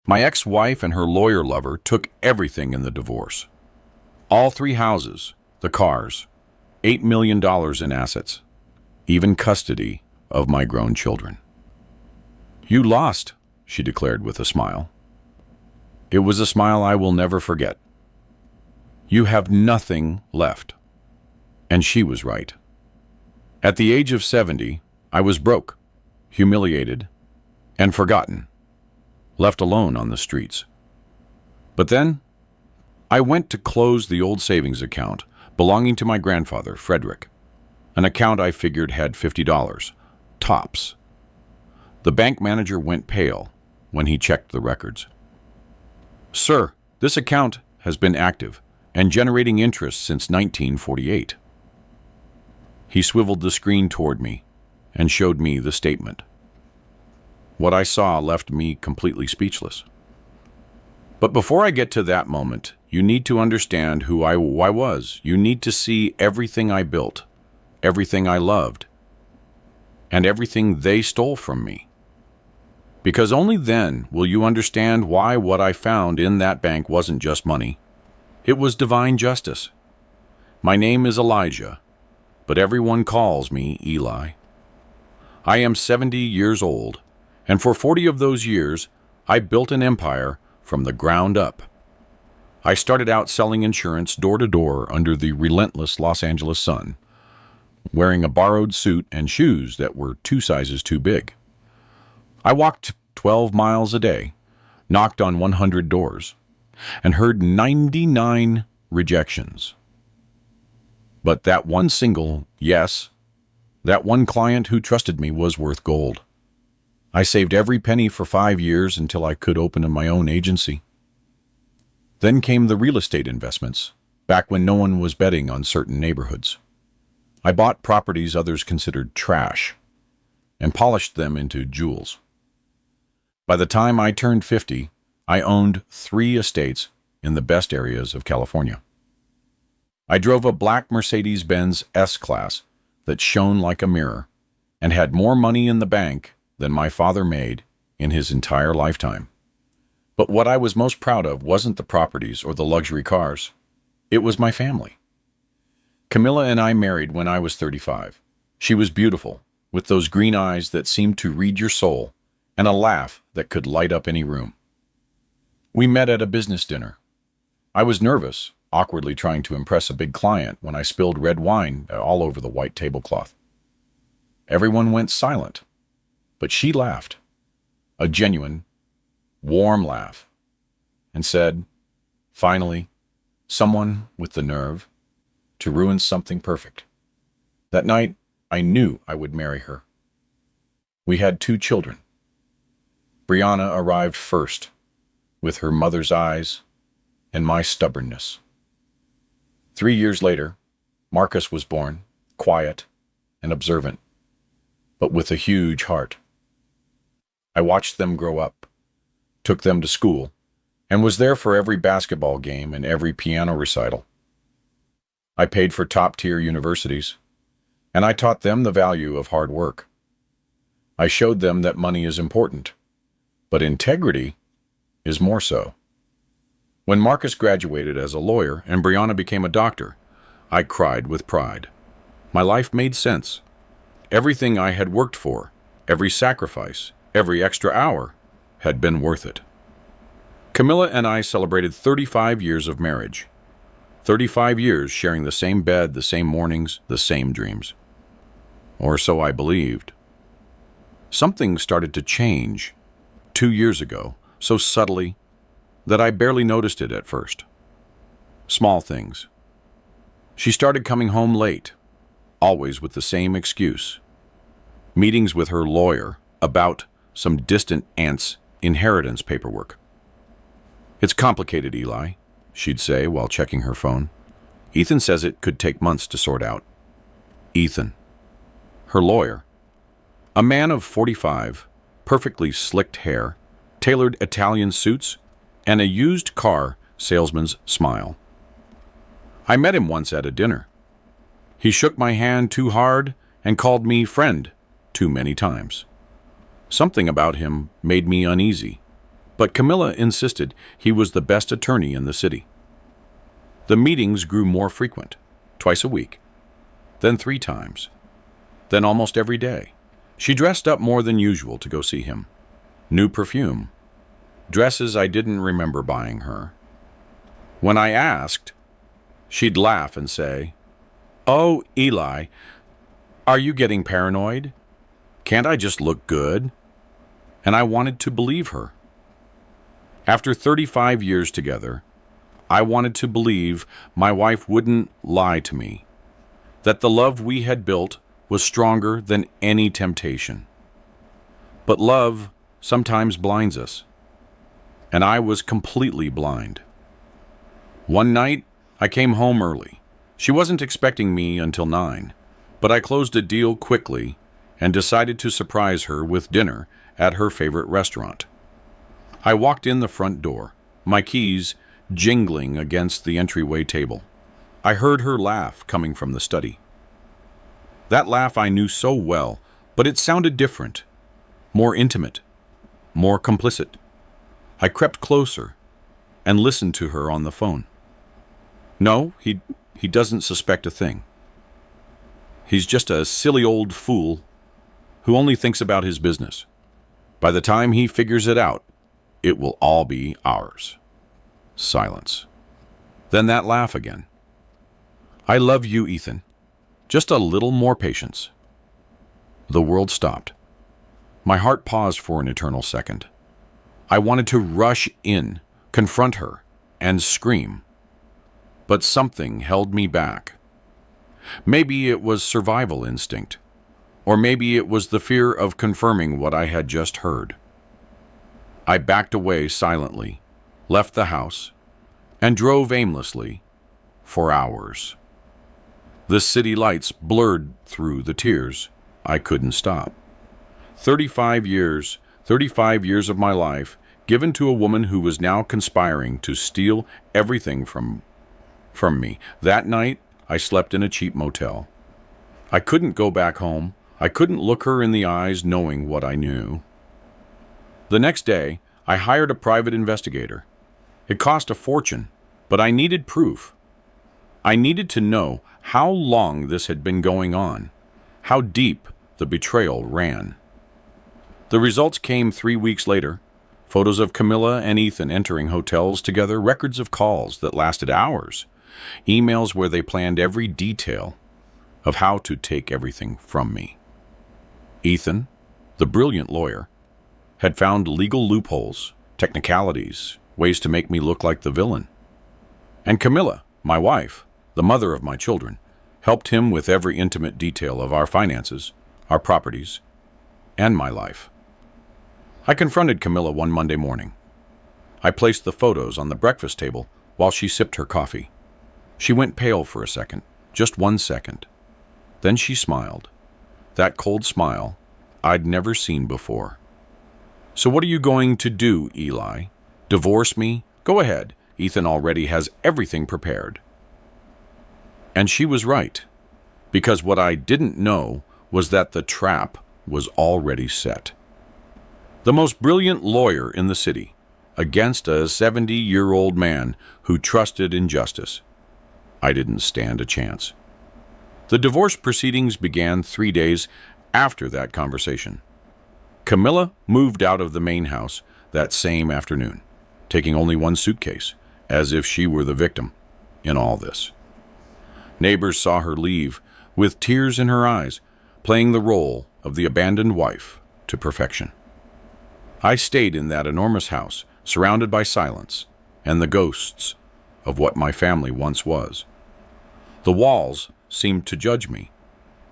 My ex-wife and her lawyer lover took everything in the divorce. All three houses, the cars, $8 million in assets, even custody of my grown children. "You lost," she declared with a smile. It was a smile I will never forget. "You have nothing left." And she was right. At the age of 70, I was broke, humiliated, and forgotten, left alone on the streets. But then, I went to close the old savings account belonging to my grandfather, Frederick, an account I figured had $50, tops. The bank manager went pale when he checked the records. "Sir, this account has been active and generating interest since 1948. He swiveled the screen toward me and showed me the statement. What I saw left me completely speechless. But before I get to that moment, you need to understand who I was. You need to see everything I built, everything I loved, and everything they stole from me. Because only then will you understand why what I found in that bank wasn't just money. It was divine justice. My name is Elijah, but everyone calls me Eli. I am 70 years old, and for 40 of those years, I built an empire from the ground up. I started out selling insurance door to door under the relentless Los Angeles sun, wearing a borrowed suit and shoes that were 2 sizes too big. I walked 12 miles a day, knocked on 100 doors, and heard 99 rejections. But that one single yes, that one client who trusted me was worth gold. I saved every penny for 5 years until I could open my own agency. Then came the real estate investments, back when no one was betting on certain neighborhoods. I bought properties others considered trash and polished them into jewels. By the time I turned 50, I owned 3 estates in the best areas of California. I drove a black Mercedes-Benz S-Class that shone like a mirror and had more money in the bank than my father made in his entire lifetime. But what I was most proud of wasn't the properties or the luxury cars. It was my family. Camilla and I married when I was 35. She was beautiful, with those green eyes that seemed to read your soul and a laugh that could light up any room. We met at a business dinner. I was nervous, awkwardly trying to impress a big client when I spilled red wine all over the white tablecloth. Everyone went silent, but she laughed, a genuine, warm laugh, and said, "Finally, someone with the nerve to ruin something perfect." That night, I knew I would marry her. We had 2 children. Brianna arrived first, with her mother's eyes and my stubbornness. 3 years later, Marcus was born, quiet and observant, but with a huge heart. I watched them grow up, took them to school, and was there for every basketball game and every piano recital. I paid for top-tier universities, and I taught them the value of hard work. I showed them that money is important, but integrity is more so. When Marcus graduated as a lawyer and Brianna became a doctor, I cried with pride. My life made sense. Everything I had worked for, every sacrifice, every extra hour, had been worth it. Camilla and I celebrated 35 years of marriage. 35 years sharing the same bed, the same mornings, the same dreams. Or so I believed. Something started to change 2 years ago, so subtly that I barely noticed it at first. Small things. She started coming home late, always with the same excuse. Meetings with her lawyer about some distant aunt's inheritance paperwork. "It's complicated, Eli," she'd say while checking her phone. "Ethan says it could take months to sort out." Ethan. Her lawyer. A man of 45, perfectly slicked hair, tailored Italian suits, and a used car salesman's smile. I met him once at a dinner. He shook my hand too hard and called me friend too many times. Something about him made me uneasy. But Camilla insisted he was the best attorney in the city. The meetings grew more frequent, twice a week, then 3 times, then almost every day. She dressed up more than usual to go see him. New perfume, dresses I didn't remember buying her. When I asked, she'd laugh and say, "Oh, Eli, are you getting paranoid? Can't I just look good?" And I wanted to believe her. After 35 years together, I wanted to believe my wife wouldn't lie to me, that the love we had built was stronger than any temptation. But love sometimes blinds us, and I was completely blind. One night, I came home early. She wasn't expecting me until 9, but I closed a deal quickly and decided to surprise her with dinner at her favorite restaurant. I walked in the front door, my keys jingling against the entryway table. I heard her laugh coming from the study. That laugh I knew so well, but it sounded different, more intimate, more complicit. I crept closer and listened to her on the phone. No, he doesn't suspect a thing. He's just a silly old fool who only thinks about his business. By the time he figures it out, it will all be ours. Silence. Then that laugh again. "I love you, Ethan. Just a little more patience." The world stopped. My heart paused for an eternal second. I wanted to rush in, confront her, and scream. But something held me back. Maybe it was survival instinct, or maybe it was the fear of confirming what I had just heard. I backed away silently, left the house, and drove aimlessly for hours. The city lights blurred through the tears. I couldn't stop. 35 years of my life given to a woman who was now conspiring to steal everything from me. That night, I slept in a cheap motel. I couldn't go back home. I couldn't look her in the eyes knowing what I knew. The next day, I hired a private investigator. It cost a fortune, but I needed proof. I needed to know how long this had been going on, how deep the betrayal ran. The results came 3 weeks later. Photos of Camilla and Ethan entering hotels together, records of calls that lasted hours, emails where they planned every detail of how to take everything from me. Ethan, the brilliant lawyer, had found legal loopholes, technicalities, ways to make me look like the villain. And Camilla, my wife, the mother of my children, helped him with every intimate detail of our finances, our properties, and my life. I confronted Camilla one Monday morning. I placed the photos on the breakfast table while she sipped her coffee. She went pale for a second, just 1 second. Then she smiled. That cold smile I'd never seen before. "So what are you going to do, Eli? Divorce me? Go ahead. Ethan already has everything prepared." And she was right, because what I didn't know was that the trap was already set. The most brilliant lawyer in the city, against a 70-year-old man who trusted in justice. I didn't stand a chance. The divorce proceedings began 3 days after that conversation. Camilla moved out of the main house that same afternoon, taking only 1 suitcase, as if she were the victim in all this. Neighbors saw her leave with tears in her eyes, playing the role of the abandoned wife to perfection. I stayed in that enormous house, surrounded by silence and the ghosts of what my family once was. The walls seemed to judge me.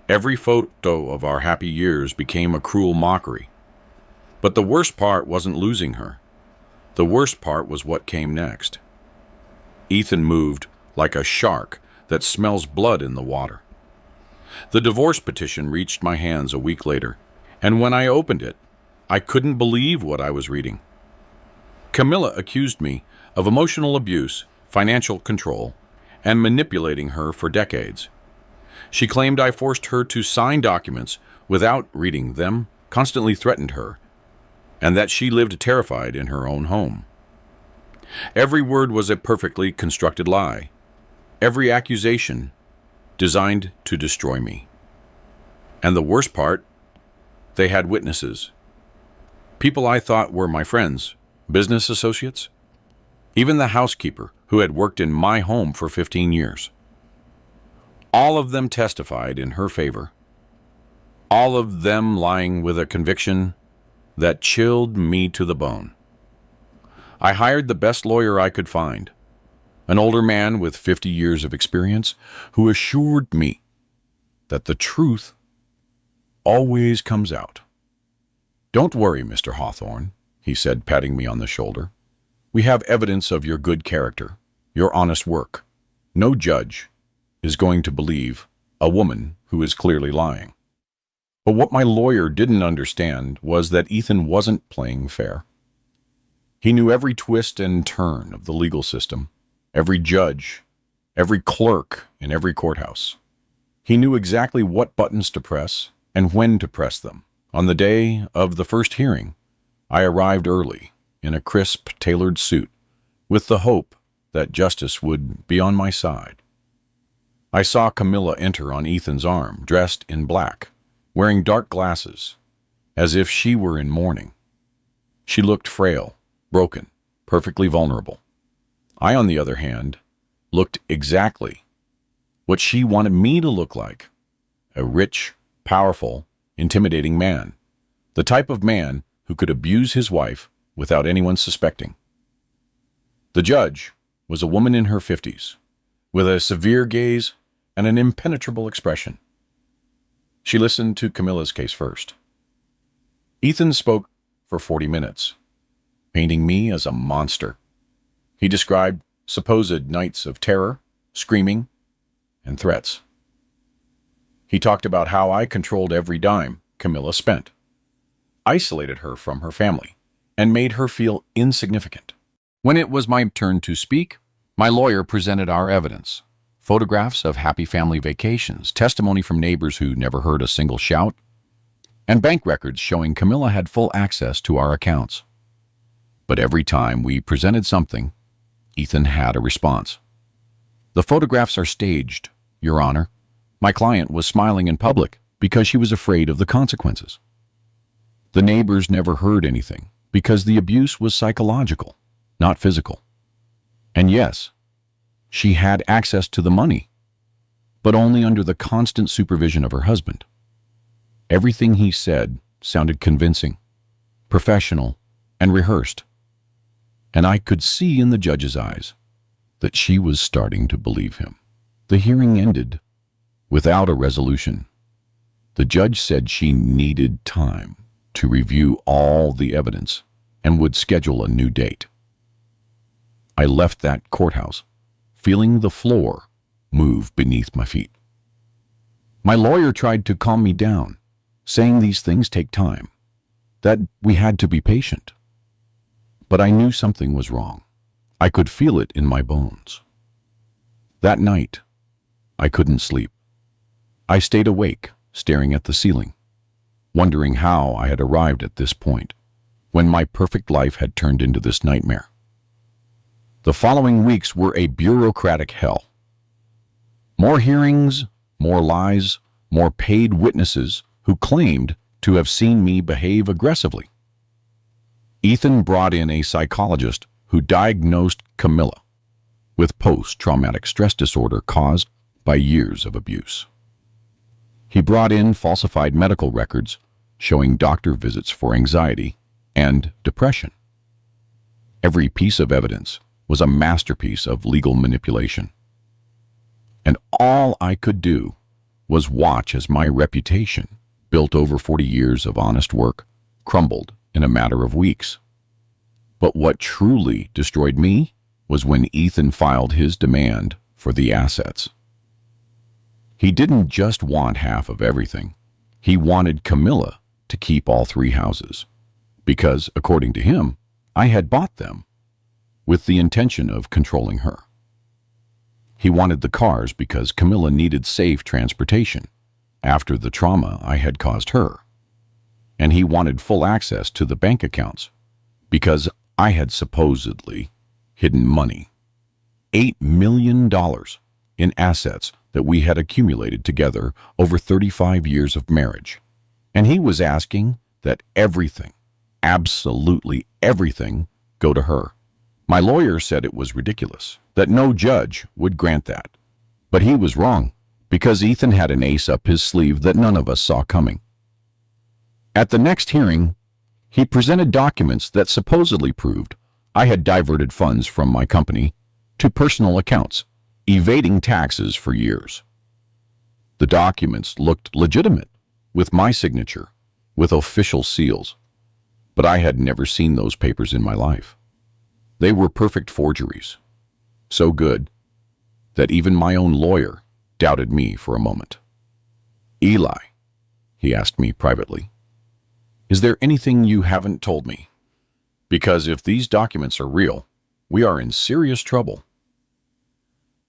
Every photo of our happy years became a cruel mockery. But the worst part wasn't losing her. The worst part was what came next. Ethan moved like a shark that smells blood in the water. The divorce petition reached my hands a week later, and when I opened it, I couldn't believe what I was reading. Camilla accused me of emotional abuse, financial control, and manipulating her for decades. She claimed I forced her to sign documents without reading them, constantly threatened her, and that she lived terrified in her own home. Every word was a perfectly constructed lie, every accusation designed to destroy me. And the worst part, they had witnesses. People I thought were my friends, business associates, even the housekeeper who had worked in my home for 15 years. All of them testified in her favor, all of them lying with a conviction that chilled me to the bone. I hired the best lawyer I could find, an older man with 50 years of experience who assured me that the truth always comes out. "Don't worry, Mr. Hawthorne," he said, patting me on the shoulder. "We have evidence of your good character, your honest work. No judge is going to believe a woman who is clearly lying." But what my lawyer didn't understand was that Ethan wasn't playing fair. He knew every twist and turn of the legal system, every judge, every clerk in every courthouse. He knew exactly what buttons to press and when to press them. On the day of the first hearing, I arrived early in a crisp, tailored suit, with the hope that justice would be on my side. I saw Camilla enter on Ethan's arm, dressed in black, wearing dark glasses, as if she were in mourning. She looked frail, broken, perfectly vulnerable. I, on the other hand, looked exactly what she wanted me to look like: a rich, powerful, intimidating man, the type of man who could abuse his wife without anyone suspecting. The judge was a woman in her 50s, with a severe gaze and an impenetrable expression. She listened to Camilla's case first. Ethan spoke for 40 minutes, painting me as a monster. He described supposed nights of terror, screaming, and threats. He talked about how I controlled every dime Camilla spent, isolated her from her family, and made her feel insignificant. When it was my turn to speak, my lawyer presented our evidence: photographs of happy family vacations, testimony from neighbors who never heard a single shout, and bank records showing Camilla had full access to our accounts. But every time we presented something, Ethan had a response. "The photographs are staged, Your Honor. My client was smiling in public because she was afraid of the consequences. The neighbors never heard anything because the abuse was psychological, not physical. And yes, she had access to the money, but only under the constant supervision of her husband. Everything he said sounded convincing, professional, and rehearsed. And I could see in the judge's eyes that she was starting to believe him." The hearing ended without a resolution. The judge said she needed time to review all the evidence and would schedule a new date. I left that courthouse feeling the floor move beneath my feet. My lawyer tried to calm me down, saying these things take time, that we had to be patient. But I knew something was wrong. I could feel it in my bones. That night, I couldn't sleep. I stayed awake, staring at the ceiling, wondering how I had arrived at this point, when my perfect life had turned into this nightmare. The following weeks were a bureaucratic hell. More hearings, more lies, more paid witnesses who claimed to have seen me behave aggressively. Ethan brought in a psychologist who diagnosed Camilla with post-traumatic stress disorder caused by years of abuse. He brought in falsified medical records showing doctor visits for anxiety and depression. Every piece of evidence was a masterpiece of legal manipulation. And all I could do was watch as my reputation, built over 40 years of honest work, crumbled in a matter of weeks. But what truly destroyed me was when Ethan filed his demand for the assets. He didn't just want half of everything. He wanted Camilla to keep all 3 houses, because, according to him, I had bought them with the intention of controlling her. He wanted the cars because Camilla needed safe transportation after the trauma I had caused her. and he wanted full access to the bank accounts because I had supposedly hidden money. $8 million in assets that we had accumulated together over 35 years of marriage. And he was asking that everything, absolutely everything, go to her. My lawyer said it was ridiculous, that no judge would grant that. But he was wrong, because Ethan had an ace up his sleeve that none of us saw coming. At the next hearing, he presented documents that supposedly proved I had diverted funds from my company to personal accounts, evading taxes for years. The documents looked legitimate, with my signature, with official seals, but I had never seen those papers in my life. They were perfect forgeries, so good that even my own lawyer doubted me for a moment. "Eli," he asked me privately, "is there anything you haven't told me? Because if these documents are real, we are in serious trouble."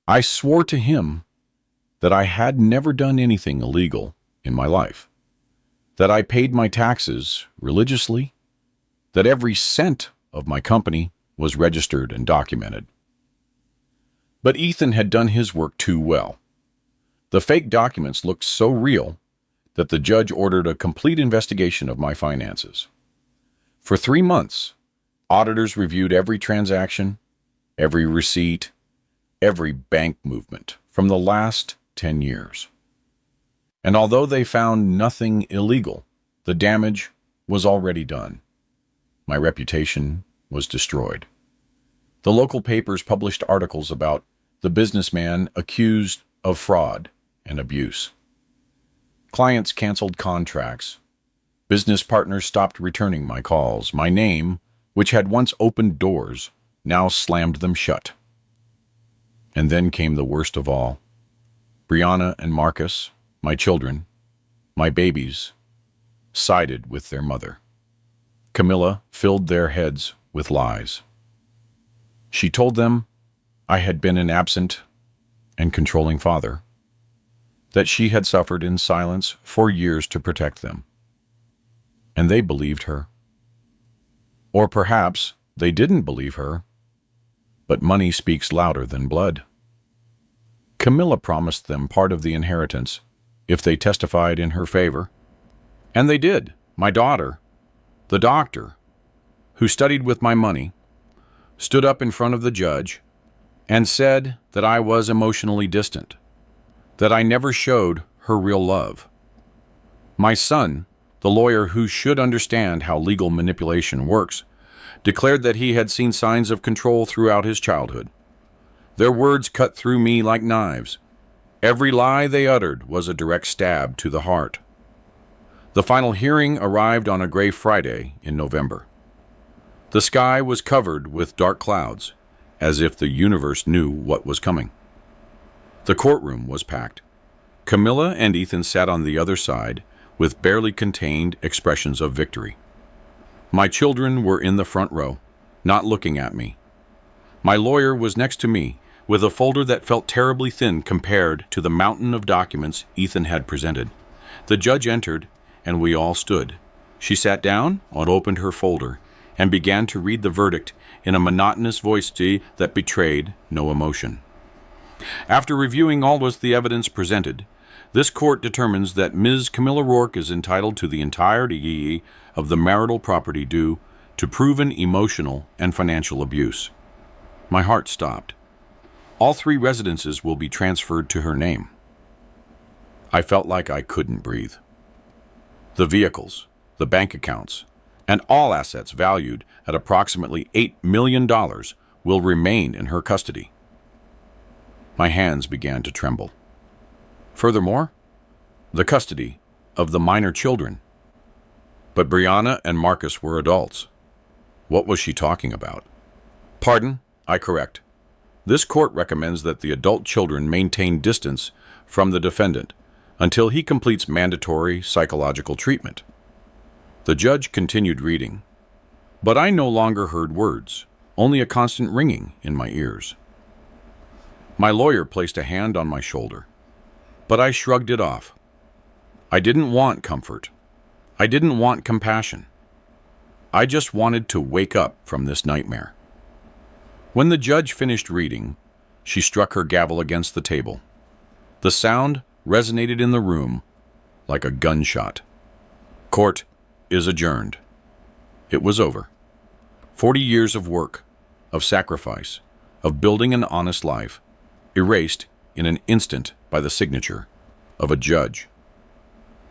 I swore to him that I had never done anything illegal in my life, that I paid my taxes religiously, that every cent of my company was registered and documented. But Ethan had done his work too well. The fake documents looked so real that the judge ordered a complete investigation of my finances. For 3 months, auditors reviewed every transaction, every receipt, every bank movement from the last 10 years. And although they found nothing illegal, the damage was already done. My reputation was destroyed. The local papers published articles about the businessman accused of fraud and abuse. Clients canceled contracts. Business partners stopped returning my calls. My name, which had once opened doors, now slammed them shut. And then came the worst of all. Brianna and Marcus, my children, my babies, sided with their mother. Camilla filled their heads with lies. She told them I had been an absent and controlling father, that she had suffered in silence for years to protect them. And they believed her. Or perhaps they didn't believe her, but money speaks louder than blood. Camilla promised them part of the inheritance if they testified in her favor. And they did. My daughter, the doctor, who studied with my money, stood up in front of the judge and said that I was emotionally distant, that I never showed her real love. My son, the lawyer who should understand how legal manipulation works, declared that he had seen signs of control throughout his childhood. Their words cut through me like knives. Every lie they uttered was a direct stab to the heart. The final hearing arrived on a gray Friday in November. The sky was covered with dark clouds, as if the universe knew what was coming. The courtroom was packed. Camilla and Ethan sat on the other side with barely contained expressions of victory. My children were in the front row, not looking at me. My lawyer was next to me, with a folder that felt terribly thin compared to the mountain of documents Ethan had presented. The judge entered, and we all stood. She sat down and opened her folder and began to read the verdict in a monotonous voice that betrayed no emotion. After reviewing all of the evidence presented, this court determines that Ms. Camilla Rourke is entitled to the entirety of the marital property due to proven emotional and financial abuse. My heart stopped. All 3 residences will be transferred to her name. I felt like I couldn't breathe. The vehicles, the bank accounts, and all assets valued at approximately $8 million will remain in her custody. My hands began to tremble. Furthermore, the custody of the minor children. But Brianna and Marcus were adults. What was she talking about? Pardon, I correct. This court recommends that the adult children maintain distance from the defendant until he completes mandatory psychological treatment. The judge continued reading, but I no longer heard words, only a constant ringing in my ears. My lawyer placed a hand on my shoulder, but I shrugged it off. I didn't want comfort. I didn't want compassion. I just wanted to wake up from this nightmare. When the judge finished reading, she struck her gavel against the table. The sound resonated in the room like a gunshot. Court is adjourned. It was over. 40 years of work, of sacrifice, of building an honest life, erased in an instant by the signature of a judge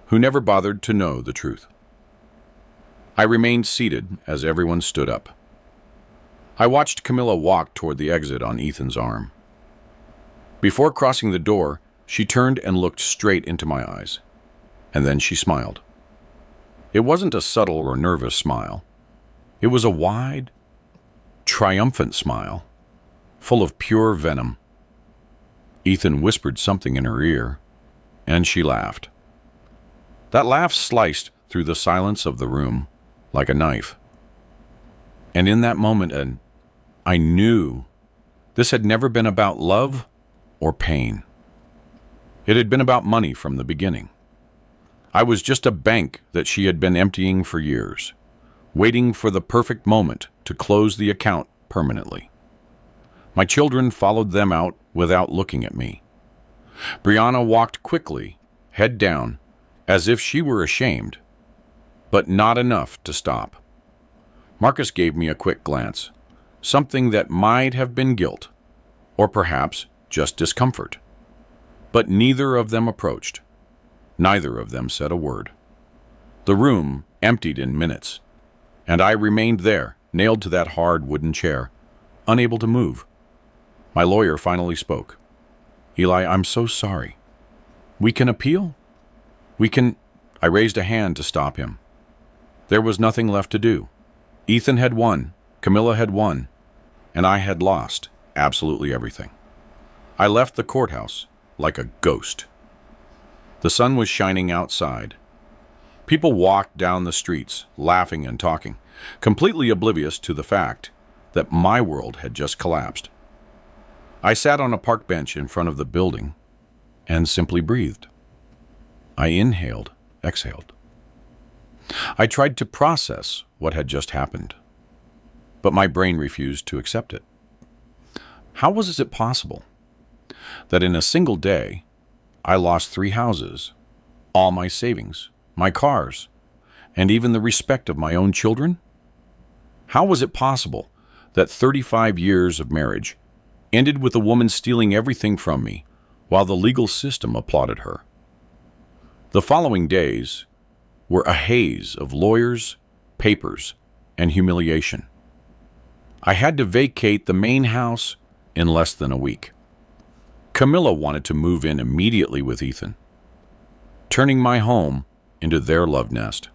who never bothered to know the truth. I remained seated as everyone stood up. I watched Camilla walk toward the exit on Ethan's arm. Before crossing the door, she turned and looked straight into my eyes, and then she smiled. It wasn't a subtle or nervous smile. It was a wide, triumphant smile, full of pure venom. Ethan whispered something in her ear, and she laughed. That laugh sliced through the silence of the room like a knife. And in that moment, I knew this had never been about love or pain. It had been about money from the beginning. I was just a bank that she had been emptying for years, waiting for the perfect moment to close the account permanently. My children followed them out without looking at me. Brianna walked quickly, head down, as if she were ashamed, but not enough to stop. Marcus gave me a quick glance, something that might have been guilt, or perhaps just discomfort. But neither of them approached. Neither of them said a word. The room emptied in minutes, and I remained there, nailed to that hard wooden chair, unable to move. My lawyer finally spoke. Eli, I'm so sorry. We can appeal? I raised a hand to stop him. There was nothing left to do. Ethan had won, Camilla had won, and I had lost absolutely everything. I left the courthouse like a ghost. The sun was shining outside. People walked down the streets, laughing and talking, completely oblivious to the fact that my world had just collapsed. I sat on a park bench in front of the building and simply breathed. I inhaled, exhaled. I tried to process what had just happened, but my brain refused to accept it. How was it possible that in a single day, I lost 3 houses, all my savings, my cars, and even the respect of my own children? How was it possible that 35 years of marriage ended with a woman stealing everything from me while the legal system applauded her? The following days were a haze of lawyers, papers, and humiliation. I had to vacate the main house in less than a week. Camilla wanted to move in immediately with Ethan, turning my home into their love nest.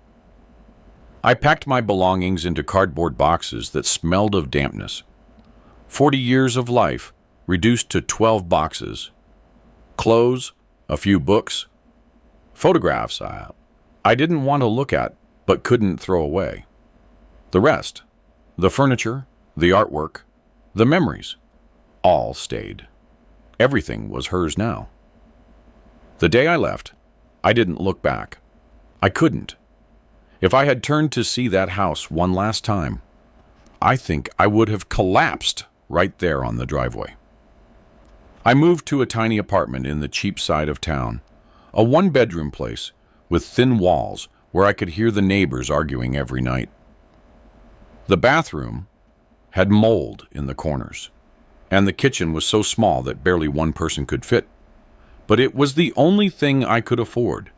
I packed my belongings into cardboard boxes that smelled of dampness. 40 years of life reduced to 12 boxes. Clothes, a few books, photographs I didn't want to look at but couldn't throw away. The rest, the furniture, the artwork, the memories, all stayed. Everything was hers now. The day I left, I didn't look back. I couldn't. If I had turned to see that house one last time, I think I would have collapsed right there on the driveway. I moved to a tiny apartment in the cheap side of town, a one-bedroom place with thin walls where I could hear the neighbors arguing every night. The bathroom had mold in the corners, and the kitchen was so small that barely one person could fit. But it was the only thing I could afford,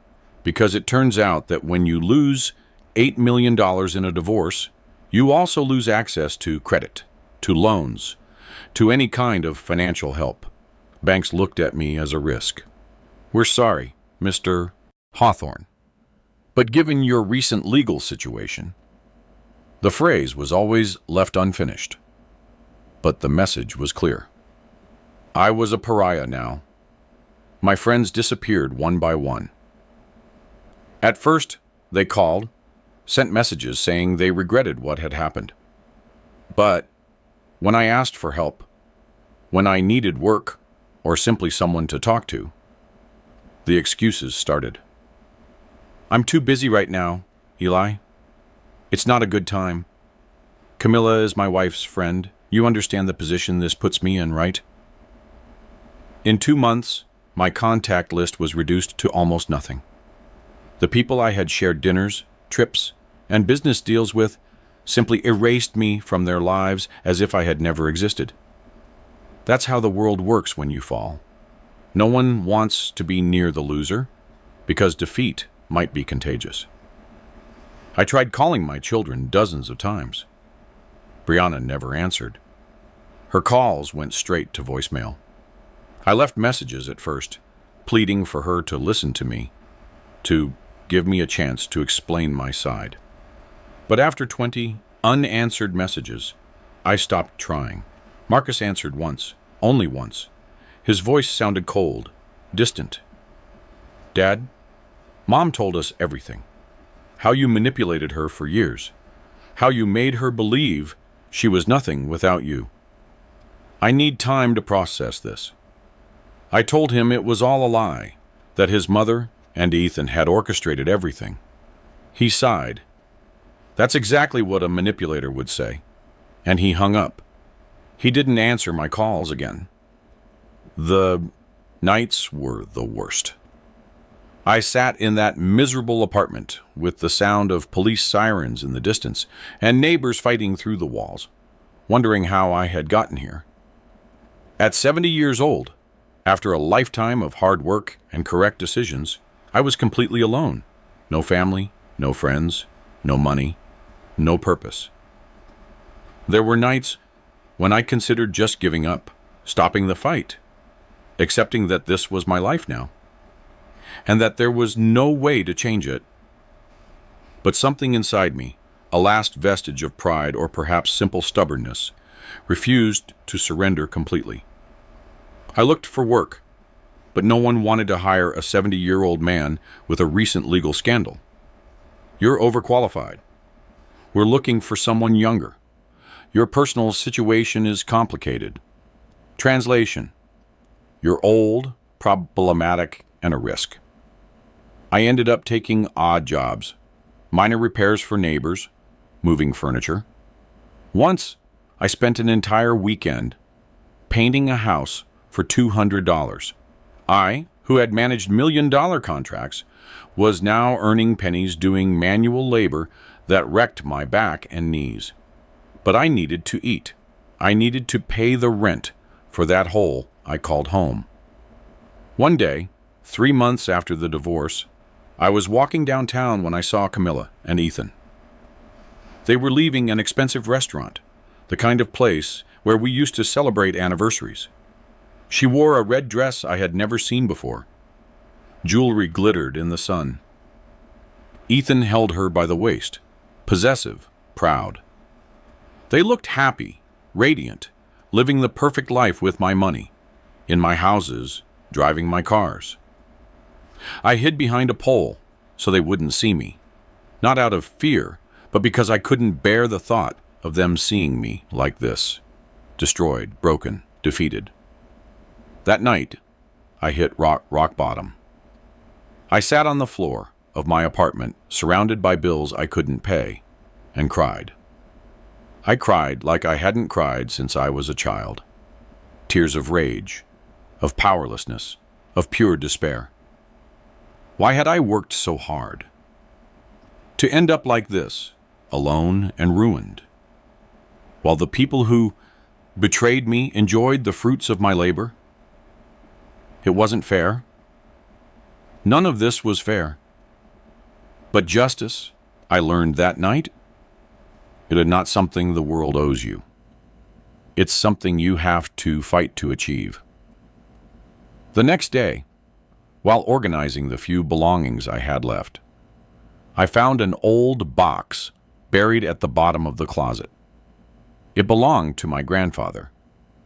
because it turns out that when you lose $8 million in a divorce, you also lose access to credit, to loans, to any kind of financial help. Banks looked at me as a risk. We're sorry, Mr. Hawthorne, but given your recent legal situation, the phrase was always left unfinished. But the message was clear. I was a pariah now. My friends disappeared one by one. At first, they called, sent messages saying they regretted what had happened. But when I asked for help, when I needed work or simply someone to talk to, the excuses started. I'm too busy right now. Eli. It's not a good time. Camilla is my wife's friend. You understand the position this puts me in, right? In 2 months, my contact list was reduced to almost nothing. The people I had shared dinners, trips, and business deals with simply erased me from their lives as if I had never existed. That's how the world works when you fall. No one wants to be near the loser, because defeat might be contagious. I tried calling my children dozens of times. Brianna never answered. Her calls went straight to voicemail. I left messages at first, pleading for her to listen to me, to give me a chance to explain my side. But after 20 unanswered messages, I stopped trying. Marcus answered once, only once. His voice sounded cold, distant. Dad, Mom told us everything. How you manipulated her for years. How you made her believe she was nothing without you. I need time to process this. I told him it was all a lie, that his mother and Ethan had orchestrated everything. He sighed. That's exactly what a manipulator would say. And he hung up. He didn't answer my calls again. The nights were the worst. I sat in that miserable apartment with the sound of police sirens in the distance and neighbors fighting through the walls, wondering how I had gotten here. At 70 years old, after a lifetime of hard work and correct decisions, I was completely alone. No family, no friends, no money, no purpose. There were nights when I considered just giving up, stopping the fight, accepting that this was my life now, and that there was no way to change it. But something inside me, a last vestige of pride or perhaps simple stubbornness, refused to surrender completely. I looked for work, but no one wanted to hire a 70-year-old man with a recent legal scandal. You're overqualified. We're looking for someone younger. Your personal situation is complicated. Translation: you're old, problematic, and a risk. I ended up taking odd jobs, minor repairs for neighbors, moving furniture. Once, I spent an entire weekend painting a house for $200. I, who had managed million-dollar contracts, was now earning pennies doing manual labor that wrecked my back and knees. But I needed to eat. I needed to pay the rent for that hole I called home. One day, 3 months after the divorce, I was walking downtown when I saw Camilla and Ethan. They were leaving an expensive restaurant, the kind of place where we used to celebrate anniversaries. She wore a red dress I had never seen before. Jewelry glittered in the sun. Ethan held her by the waist, possessive, proud. They looked happy, radiant, living the perfect life with my money, in my houses, driving my cars. I hid behind a pole so they wouldn't see me, not out of fear, but because I couldn't bear the thought of them seeing me like this, destroyed, broken, defeated. That night, I hit rock bottom. I sat on the floor of my apartment, surrounded by bills I couldn't pay, and cried. I cried like I hadn't cried since I was a child. Tears of rage, of powerlessness, of pure despair. Why had I worked so hard? To end up like this, alone and ruined, while the people who betrayed me enjoyed the fruits of my labor? It wasn't fair. None of this was fair. But justice, I learned that night, it is not something the world owes you. It's something you have to fight to achieve. The next day, while organizing the few belongings I had left, I found an old box buried at the bottom of the closet. It belonged to my grandfather,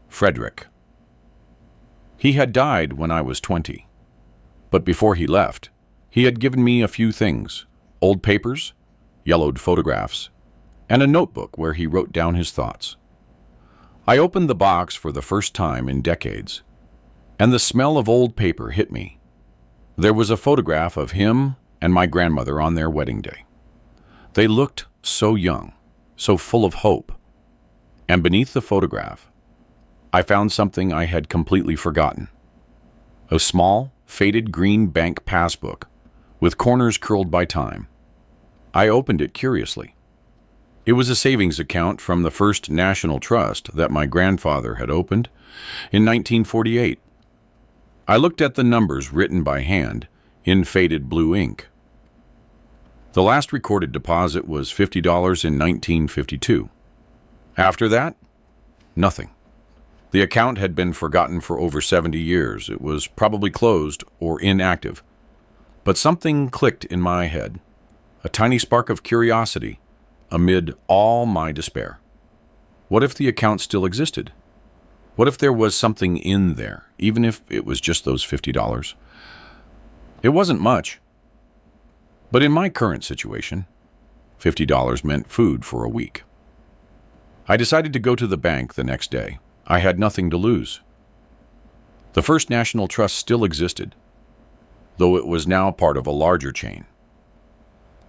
Frederick. He had died when I was 20, but before he left, he had given me a few things: old papers, yellowed photographs, and a notebook where he wrote down his thoughts. I opened the box for the first time in decades, and the smell of old paper hit me. There was a photograph of him and my grandmother on their wedding day. They looked so young, so full of hope. And beneath the photograph, I found something I had completely forgotten. A small, faded green bank passbook with corners curled by time. I opened it curiously. It was a savings account from the First National Trust that my grandfather had opened in 1948. I looked at the numbers written by hand in faded blue ink. The last recorded deposit was $50 in 1952. After that, nothing. The account had been forgotten for over 70 years. It was probably closed or inactive. But something clicked in my head, a tiny spark of curiosity amid all my despair. What if the account still existed? What if there was something in there, even if it was just those $50? It wasn't much. But in my current situation, $50 meant food for a week. I decided to go to the bank the next day. I had nothing to lose. The First National Trust still existed, though it was now part of a larger chain.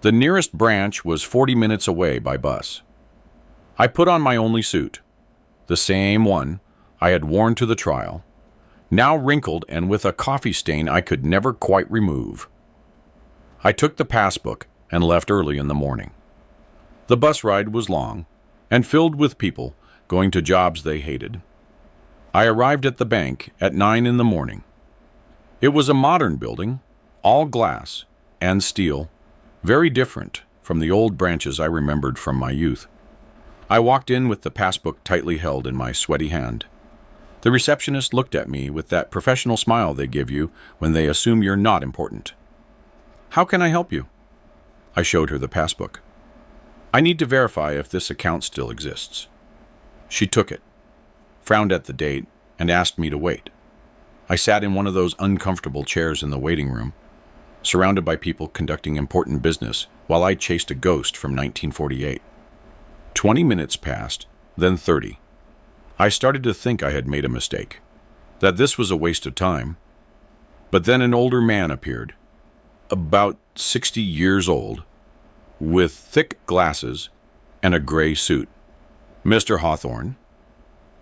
The nearest branch was 40 minutes away by bus. I put on my only suit, the same one I had worn to the trial, now wrinkled and with a coffee stain I could never quite remove. I took the passbook and left early in the morning. The bus ride was long and filled with people going to jobs they hated. I arrived at the bank at 9 in the morning. It was a modern building, all glass and steel, very different from the old branches I remembered from my youth. I walked in with the passbook tightly held in my sweaty hand. The receptionist looked at me with that professional smile they give you when they assume you're not important. "How can I help you?" I showed her the passbook. "I need to verify if this account still exists." She took it, frowned at the date, and asked me to wait. I sat in one of those uncomfortable chairs in the waiting room, surrounded by people conducting important business while I chased a ghost from 1948. 20 minutes passed, then 30. I started to think I had made a mistake, that this was a waste of time. But then an older man appeared, about 60 years old, with thick glasses and a gray suit. "Mr. Hawthorne?"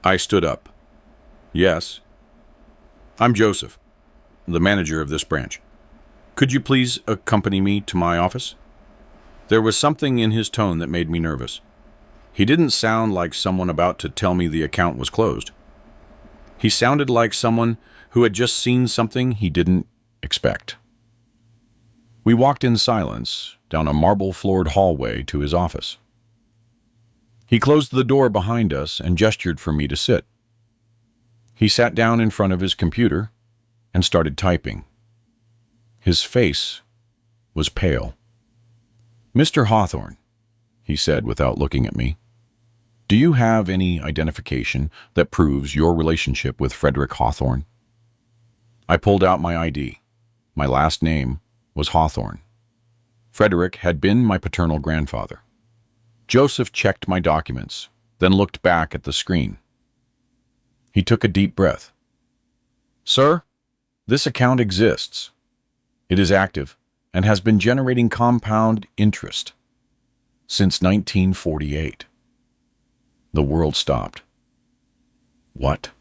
I stood up. "Yes." "I'm Joseph, the manager of this branch. Could you please accompany me to my office?" There was something in his tone that made me nervous. He didn't sound like someone about to tell me the account was closed. He sounded like someone who had just seen something he didn't expect. We walked in silence down a marble-floored hallway to his office. He closed the door behind us and gestured for me to sit. He sat down in front of his computer and started typing. His face was pale. "Mr. Hawthorne," he said without looking at me, "do you have any identification that proves your relationship with Frederick Hawthorne?" I pulled out my ID. My last name was Hawthorne. Frederick had been my paternal grandfather. Joseph checked my documents, then looked back at the screen. He took a deep breath. "Sir, this account exists. It is active and has been generating compound interest since 1948. The world stopped. "What?"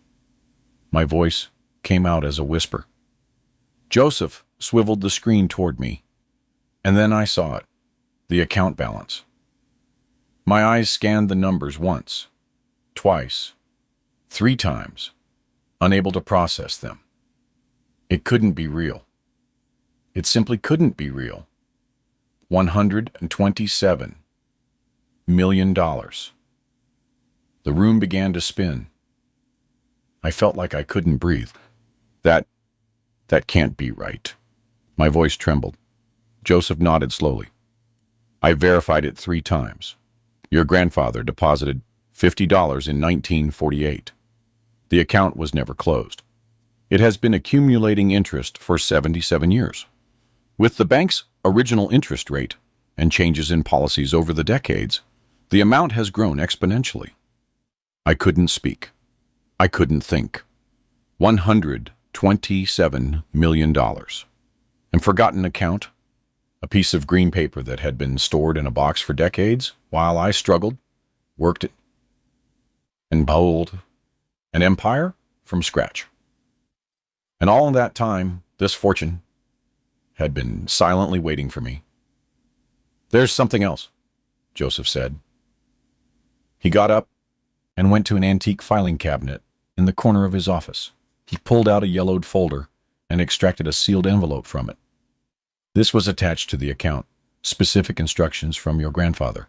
My voice came out as a whisper. Joseph swiveled the screen toward me, and then I saw it, the account balance. My eyes scanned the numbers once, twice, 3 times, unable to process them. It couldn't be real. It simply couldn't be real. $127 million. The room began to spin. I felt like I couldn't breathe. That can't be right. My voice trembled. Joseph nodded slowly. "I verified it 3 times. Your grandfather deposited $50 in 1948. The account was never closed. It has been accumulating interest for 77 years. With the bank's original interest rate and changes in policies over the decades, the amount has grown exponentially." I couldn't speak. I couldn't think. $127 million. And forgotten account? a piece of green paper that had been stored in a box for decades while I struggled, worked it, and built an empire from scratch. And all that time, this fortune had been silently waiting for me. "There's something else," Joseph said. He got up and went to an antique filing cabinet in the corner of his office. He pulled out a yellowed folder and extracted a sealed envelope from it. "This was attached to the account, specific instructions from your grandfather.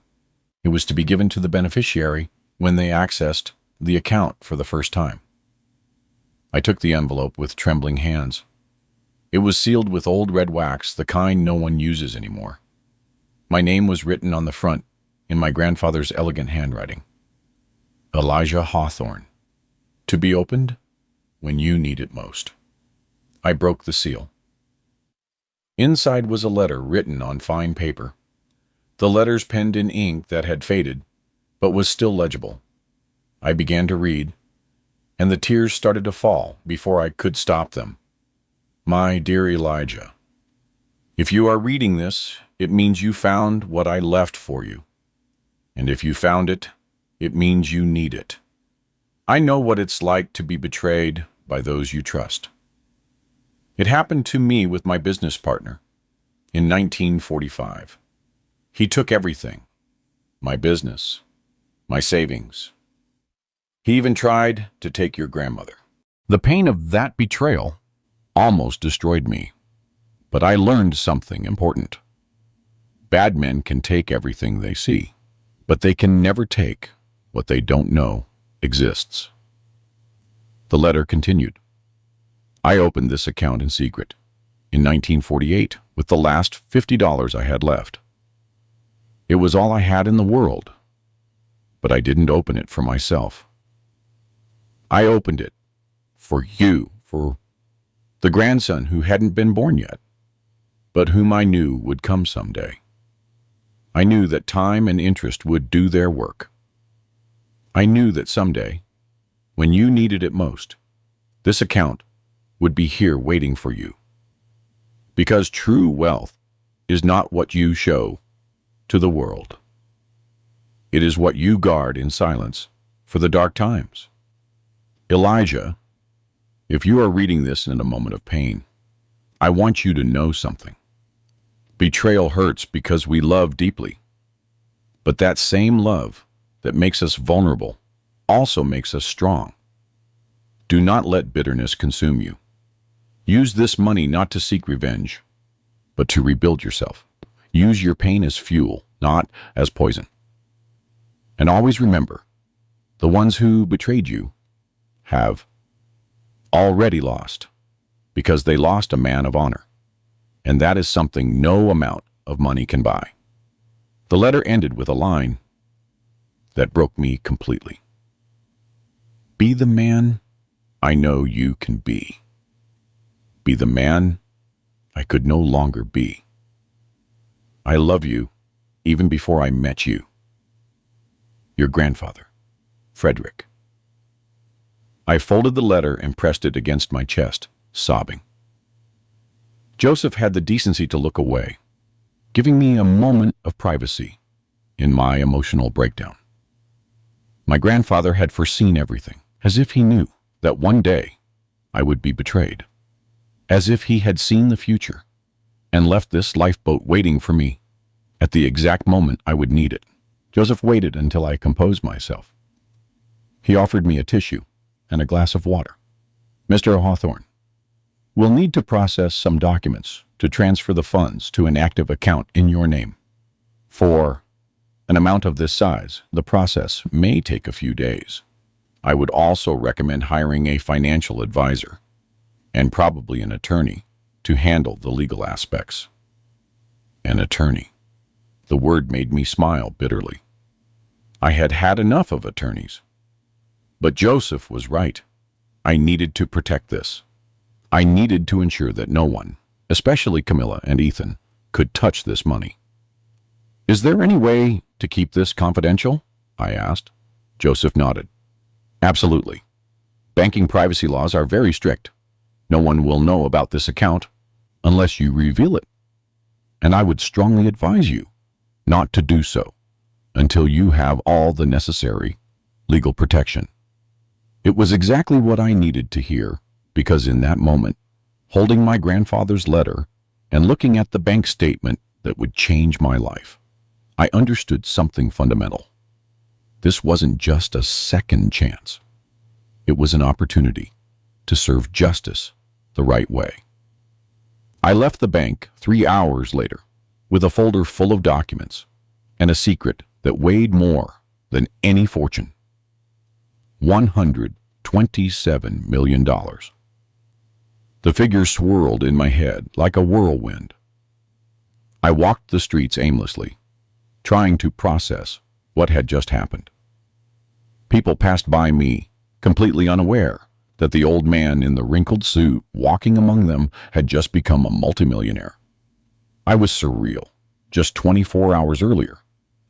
It was to be given to the beneficiary when they accessed the account for the first time." I took the envelope with trembling hands. It was sealed with old red wax, the kind no one uses anymore. My name was written on the front in my grandfather's elegant handwriting. Elijah Hawthorne. To be opened when you need it most. I broke the seal. Inside was a letter written on fine paper. The letters penned in ink that had faded, but was still legible. I began to read, and the tears started to fall before I could stop them. "My dear Elijah, if you are reading this, it means you found what I left for you. And if you found it, it means you need it. I know what it's like to be betrayed by those you trust. It happened to me with my business partner in 1945. He took everything, my business, my savings. He even tried to take your grandmother. The pain of that betrayal almost destroyed me, but I learned something important. Bad men can take everything they see, but they can never take what they don't know exists." The letter continued. "I opened this account in secret in 1948 with the last $50 I had left. It was all I had in the world, but I didn't open it for myself. I opened it for you, for the grandson who hadn't been born yet, but whom I knew would come someday. I knew that time and interest would do their work. I knew that someday, when you needed it most, this account would be here waiting for you. Because true wealth is not what you show to the world. It is what you guard in silence for the dark times. Elijah, if you are reading this in a moment of pain, I want you to know something. Betrayal hurts because we love deeply. But that same love that makes us vulnerable also makes us strong. Do not let bitterness consume you. Use this money not to seek revenge, but to rebuild yourself. Use your pain as fuel, not as poison. And always remember, the ones who betrayed you have already lost, because they lost a man of honor. And that is something no amount of money can buy." The letter ended with a line that broke me completely. "Be the man I know you can be. Be the man I could no longer be. I love you even before I met you. Your grandfather, Frederick." I folded the letter and pressed it against my chest, sobbing. Joseph had the decency to look away, giving me a moment of privacy in my emotional breakdown. My grandfather had foreseen everything, as if he knew that one day I would be betrayed, as if he had seen the future and left this lifeboat waiting for me at the exact moment I would need it. Joseph waited until I composed myself. He offered me a tissue and a glass of water. "Mr. Hawthorne, we'll need to process some documents to transfer the funds to an active account in your name. For an amount of this size, the process may take a few days. I would also recommend hiring a financial advisor and probably an attorney to handle the legal aspects." An attorney. The word made me smile bitterly. I had had enough of attorneys. But Joseph was right. I needed to protect this. I needed to ensure that no one, especially Camilla and Ethan, could touch this money. "Is there any way to keep this confidential?" I asked. Joseph nodded. "Absolutely. Banking privacy laws are very strict. No one will know about this account unless you reveal it." and I would strongly advise you not to do so until you have all the necessary legal protection. It was exactly what I needed to hear, because in that moment, holding my grandfather's letter and looking at the bank statement that would change my life, I understood something fundamental. This wasn't just a second chance. It was an opportunity to serve justice the right way. I left the bank 3 hours later with a folder full of documents and a secret that weighed more than any fortune. $127 million. The figure swirled in my head like a whirlwind. I walked the streets aimlessly, trying to process what had just happened. People passed by me, completely unaware that the old man in the wrinkled suit walking among them had just become a multimillionaire. I was surreal. Just 24 hours earlier,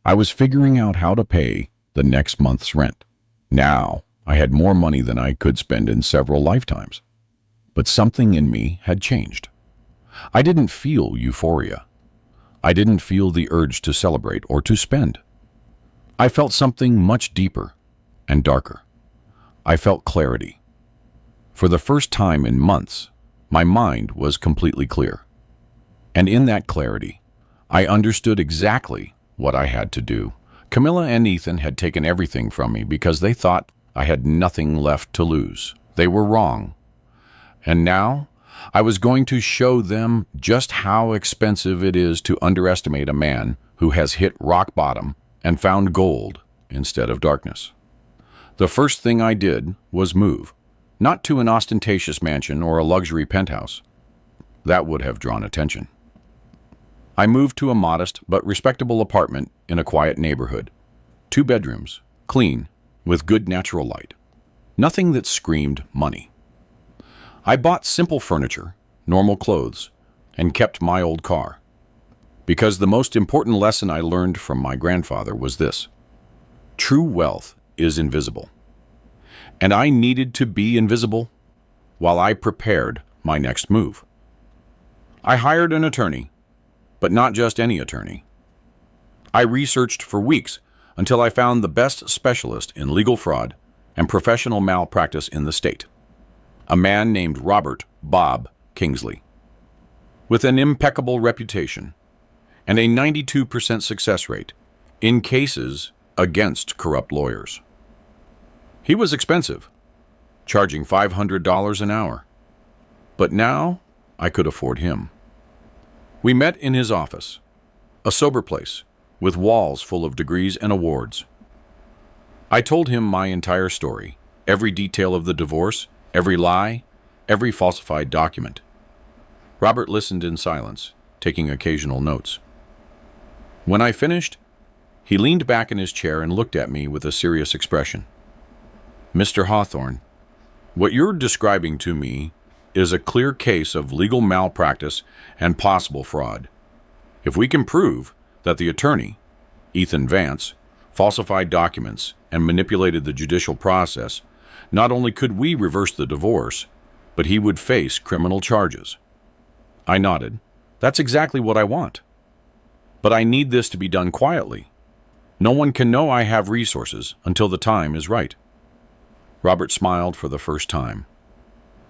I was figuring out how to pay the next month's rent. Now, I had more money than I could spend in several lifetimes. But something in me had changed. I didn't feel euphoria. I didn't feel the urge to celebrate or to spend. I felt something much deeper and darker. I felt clarity. For the first time in months, my mind was completely clear. And in that clarity, I understood exactly what I had to do. Camilla and Ethan had taken everything from me because they thought I had nothing left to lose. They were wrong. And now, I was going to show them just how expensive it is to underestimate a man who has hit rock bottom and found gold instead of darkness. The first thing I did was move, not to an ostentatious mansion or a luxury penthouse. That would have drawn attention. I moved to a modest but respectable apartment in a quiet neighborhood. 2 bedrooms, clean, with good natural light. Nothing that screamed money. I bought simple furniture, normal clothes, and kept my old car. Because the most important lesson I learned from my grandfather was this: true wealth is invisible. And I needed to be invisible while I prepared my next move. I hired an attorney, but not just any attorney. I researched for weeks until I found the best specialist in legal fraud and professional malpractice in the state, a man named Robert Bob Kingsley. With an impeccable reputation and a 92% success rate in cases against corrupt lawyers. He was expensive, charging $500 an hour, but now I could afford him. We met in his office, a sober place with walls full of degrees and awards. I told him my entire story, every detail of the divorce, every lie, every falsified document. Robert listened in silence, taking occasional notes. When I finished, he leaned back in his chair and looked at me with a serious expression. Mr. Hawthorne, what you're describing to me is a clear case of legal malpractice and possible fraud. If we can prove that the attorney, Ethan Vance, falsified documents and manipulated the judicial process, not only could we reverse the divorce, but he would face criminal charges. I nodded. That's exactly what I want. But I need this to be done quietly. No one can know I have resources until the time is right. Robert smiled for the first time.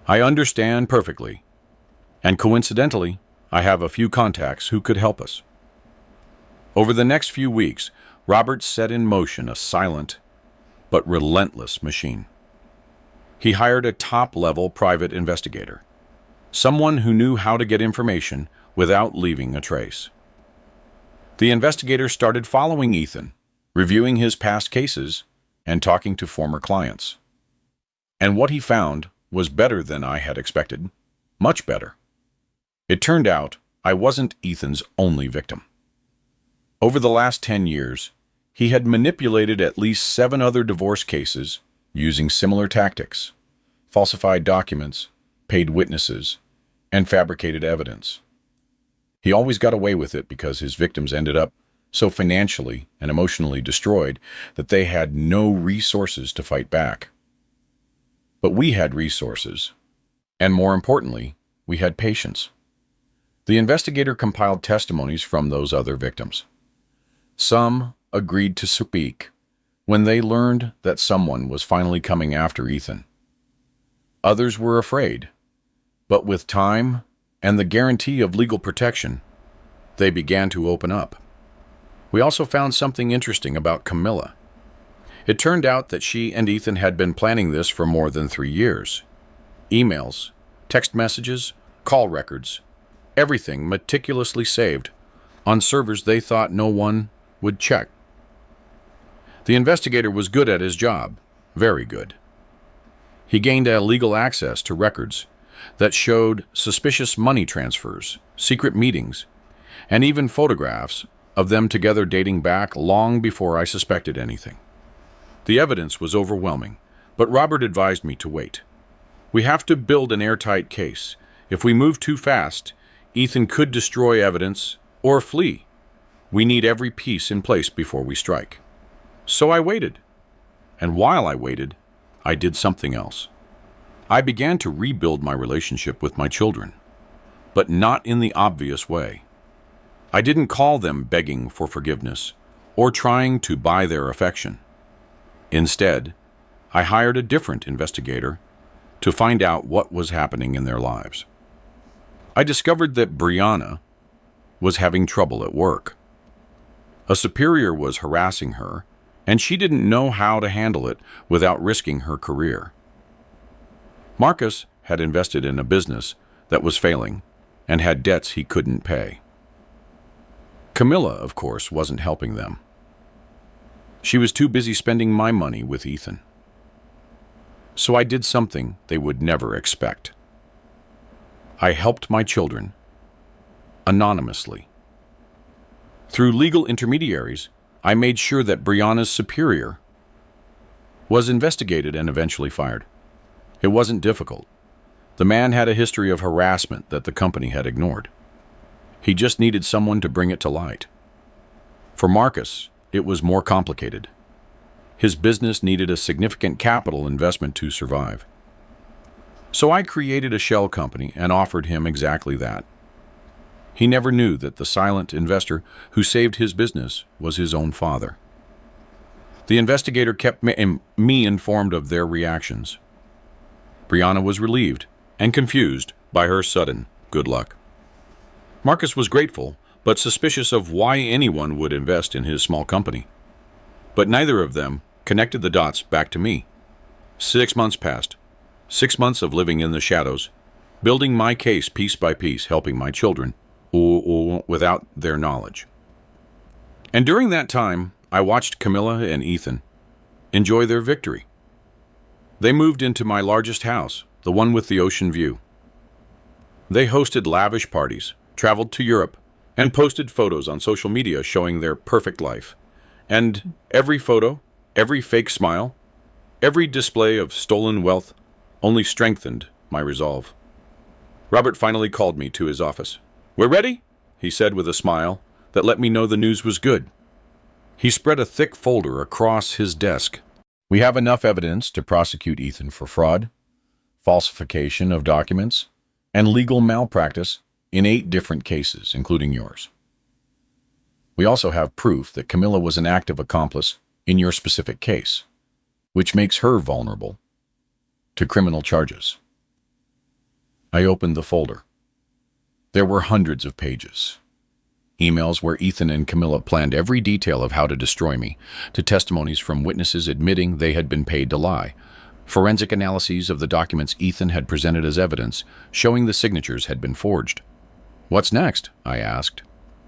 I understand perfectly. And coincidentally, I have a few contacts who could help us. Over the next few weeks, Robert set in motion a silent but relentless machine. He hired a top-level private investigator, someone who knew how to get information without leaving a trace. The investigator started following Ethan, reviewing his past cases, and talking to former clients. And what he found was better than I had expected, much better. It turned out I wasn't Ethan's only victim. Over the last 10 years, he had manipulated at least 7 other divorce cases using similar tactics: falsified documents, paid witnesses, and fabricated evidence. He always got away with it because his victims ended up so financially and emotionally destroyed that they had no resources to fight back. But we had resources, and more importantly, we had patience. The investigator compiled testimonies from those other victims. Some agreed to speak when they learned that someone was finally coming after Ethan. Others were afraid, but with time and the guarantee of legal protection, they began to open up. We also found something interesting about Camilla. It turned out that she and Ethan had been planning this for more than 3 years. Emails, text messages, call records, everything meticulously saved on servers they thought no one would check. The investigator was good at his job, very good. He gained illegal access to records that showed suspicious money transfers, secret meetings, and even photographs of them together dating back long before I suspected anything. The evidence was overwhelming, but Robert advised me to wait. We have to build an airtight case. If we move too fast, Ethan could destroy evidence or flee. We need every piece in place before we strike. So I waited. And while I waited, I did something else. I began to rebuild my relationship with my children, but not in the obvious way. I didn't call them begging for forgiveness or trying to buy their affection. Instead, I hired a different investigator to find out what was happening in their lives. I discovered that Brianna was having trouble at work. A superior was harassing her, and she didn't know how to handle it without risking her career. Marcus had invested in a business that was failing and had debts he couldn't pay. Camilla, of course, wasn't helping them. She was too busy spending my money with Ethan. So I did something they would never expect. I helped my children anonymously. Through legal intermediaries, I made sure that Brianna's superior was investigated and eventually fired. It wasn't difficult. The man had a history of harassment that the company had ignored. He just needed someone to bring it to light. For Marcus, it was more complicated. His business needed a significant capital investment to survive. So I created a shell company and offered him exactly that. He never knew that the silent investor who saved his business was his own father. The investigator kept me informed of their reactions. Brianna was relieved and confused by her sudden good luck. Marcus was grateful, but suspicious of why anyone would invest in his small company. But neither of them connected the dots back to me. 6 months passed. 6 months of living in the shadows, building my case piece by piece, helping my children, without their knowledge. And during that time, I watched Camilla and Ethan enjoy their victory. They moved into my largest house, the one with the ocean view. They hosted lavish parties, traveled to Europe, and posted photos on social media showing their perfect life. And every photo, every fake smile, every display of stolen wealth only strengthened my resolve. Robert finally called me to his office. "We're ready," he said with a smile that let me know the news was good. He spread a thick folder across his desk. "We have enough evidence to prosecute Ethan for fraud, falsification of documents, and legal malpractice in 8 different cases, including yours. We also have proof that Camilla was an active accomplice in your specific case, which makes her vulnerable to criminal charges." I opened the folder. There were hundreds of pages. Emails where Ethan and Camilla planned every detail of how to destroy me, to testimonies from witnesses admitting they had been paid to lie, forensic analyses of the documents Ethan had presented as evidence, showing the signatures had been forged. "What's next?" I asked.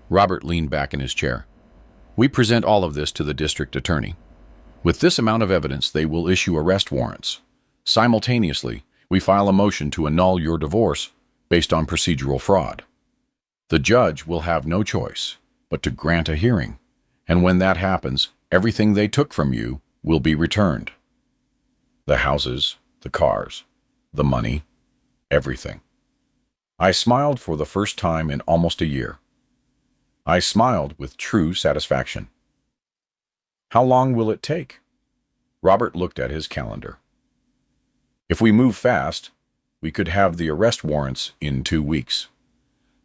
Robert leaned back in his chair. "We present all of this to the district attorney. With this amount of evidence, they will issue arrest warrants. Simultaneously, we file a motion to annul your divorce based on procedural fraud. The judge will have no choice but to grant a hearing, and when that happens, everything they took from you will be returned. The houses, the cars, the money, everything." I smiled for the first time in almost a year. I smiled with true satisfaction. "How long will it take?" Robert looked at his calendar. "If we move fast, we could have the arrest warrants in 2 weeks.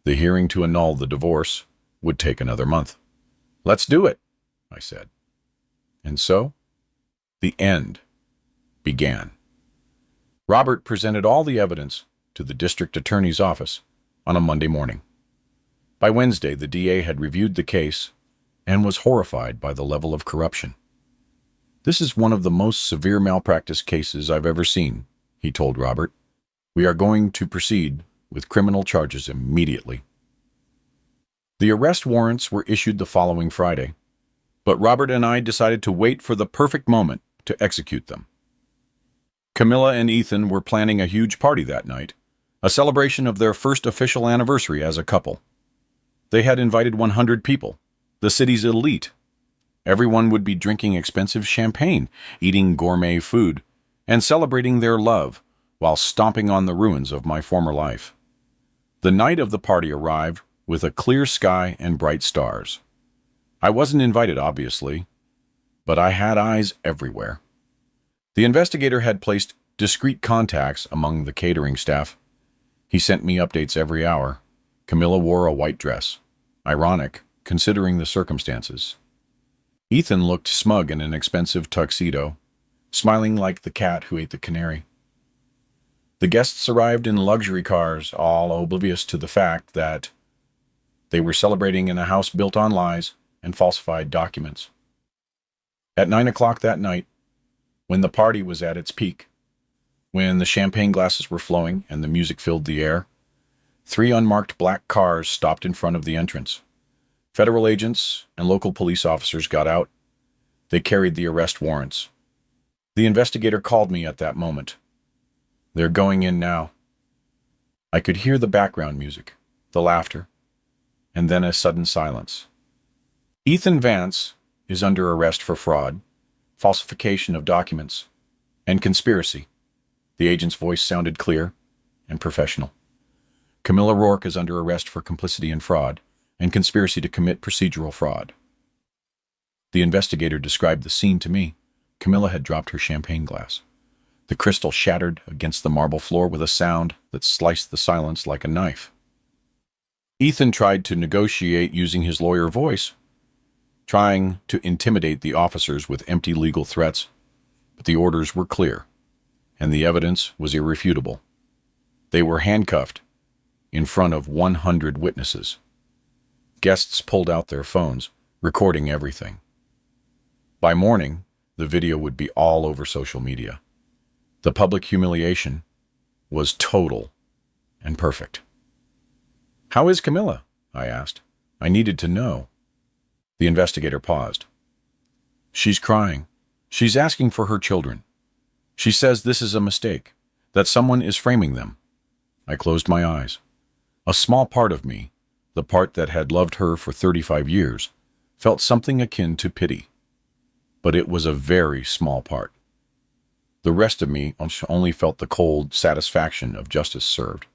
The hearing to annul the divorce would take another month. "Let's do it," I said. And so, the end began. Robert presented all the evidence to the district attorney's office on a Monday morning. By Wednesday, the DA had reviewed the case and was horrified by the level of corruption. "This is one of the most severe malpractice cases I've ever seen," he told Robert. "We are going to proceed with criminal charges immediately." The arrest warrants were issued the following Friday, but Robert and I decided to wait for the perfect moment to execute them. Camilla and Ethan were planning a huge party that night, a celebration of their first official anniversary as a couple. They had invited 100 people, the city's elite. Everyone would be drinking expensive champagne, eating gourmet food, and celebrating their love while stomping on the ruins of my former life. The night of the party arrived with a clear sky and bright stars. I wasn't invited, obviously, but I had eyes everywhere. The investigator had placed discreet contacts among the catering staff. He sent me updates every hour. Camilla wore a white dress. Ironic, considering the circumstances. Ethan looked smug in an expensive tuxedo, smiling like the cat who ate the canary. The guests arrived in luxury cars, all oblivious to the fact that they were celebrating in a house built on lies and falsified documents. At 9 o'clock that night, when the party was at its peak, when the champagne glasses were flowing and the music filled the air, 3 unmarked black cars stopped in front of the entrance. Federal agents and local police officers got out. They carried the arrest warrants. The investigator called me at that moment. "They're going in now." I could hear the background music, the laughter, and then a sudden silence. "Ethan Vance is under arrest for fraud, falsification of documents, and conspiracy." The agent's voice sounded clear and professional. "Camilla Rourke is under arrest for complicity in fraud and conspiracy to commit procedural fraud." The investigator described the scene to me. Camilla had dropped her champagne glass. The crystal shattered against the marble floor with a sound that sliced the silence like a knife. Ethan tried to negotiate using his lawyer voice, trying to intimidate the officers with empty legal threats, but the orders were clear, and the evidence was irrefutable. They were handcuffed in front of 100 witnesses. Guests pulled out their phones, recording everything. By morning, the video would be all over social media. The public humiliation was total and perfect. "How is Camilla?" I asked. I needed to know. The investigator paused. "She's crying. She's asking for her children. She says this is a mistake, that someone is framing them." I closed my eyes. A small part of me, the part that had loved her for 35 years, felt something akin to pity. But it was a very small part. The rest of me only felt the cold satisfaction of justice served.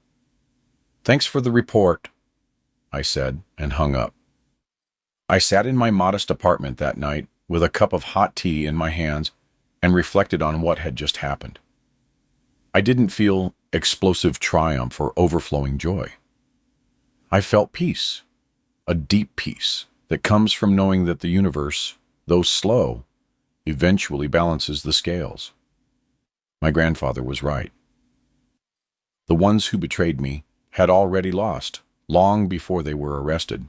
"Thanks for the report," I said, and hung up. I sat in my modest apartment that night with a cup of hot tea in my hands and reflected on what had just happened. I didn't feel explosive triumph or overflowing joy. I felt peace, a deep peace that comes from knowing that the universe, though slow, eventually balances the scales. My grandfather was right. The ones who betrayed me had already lost, long before they were arrested,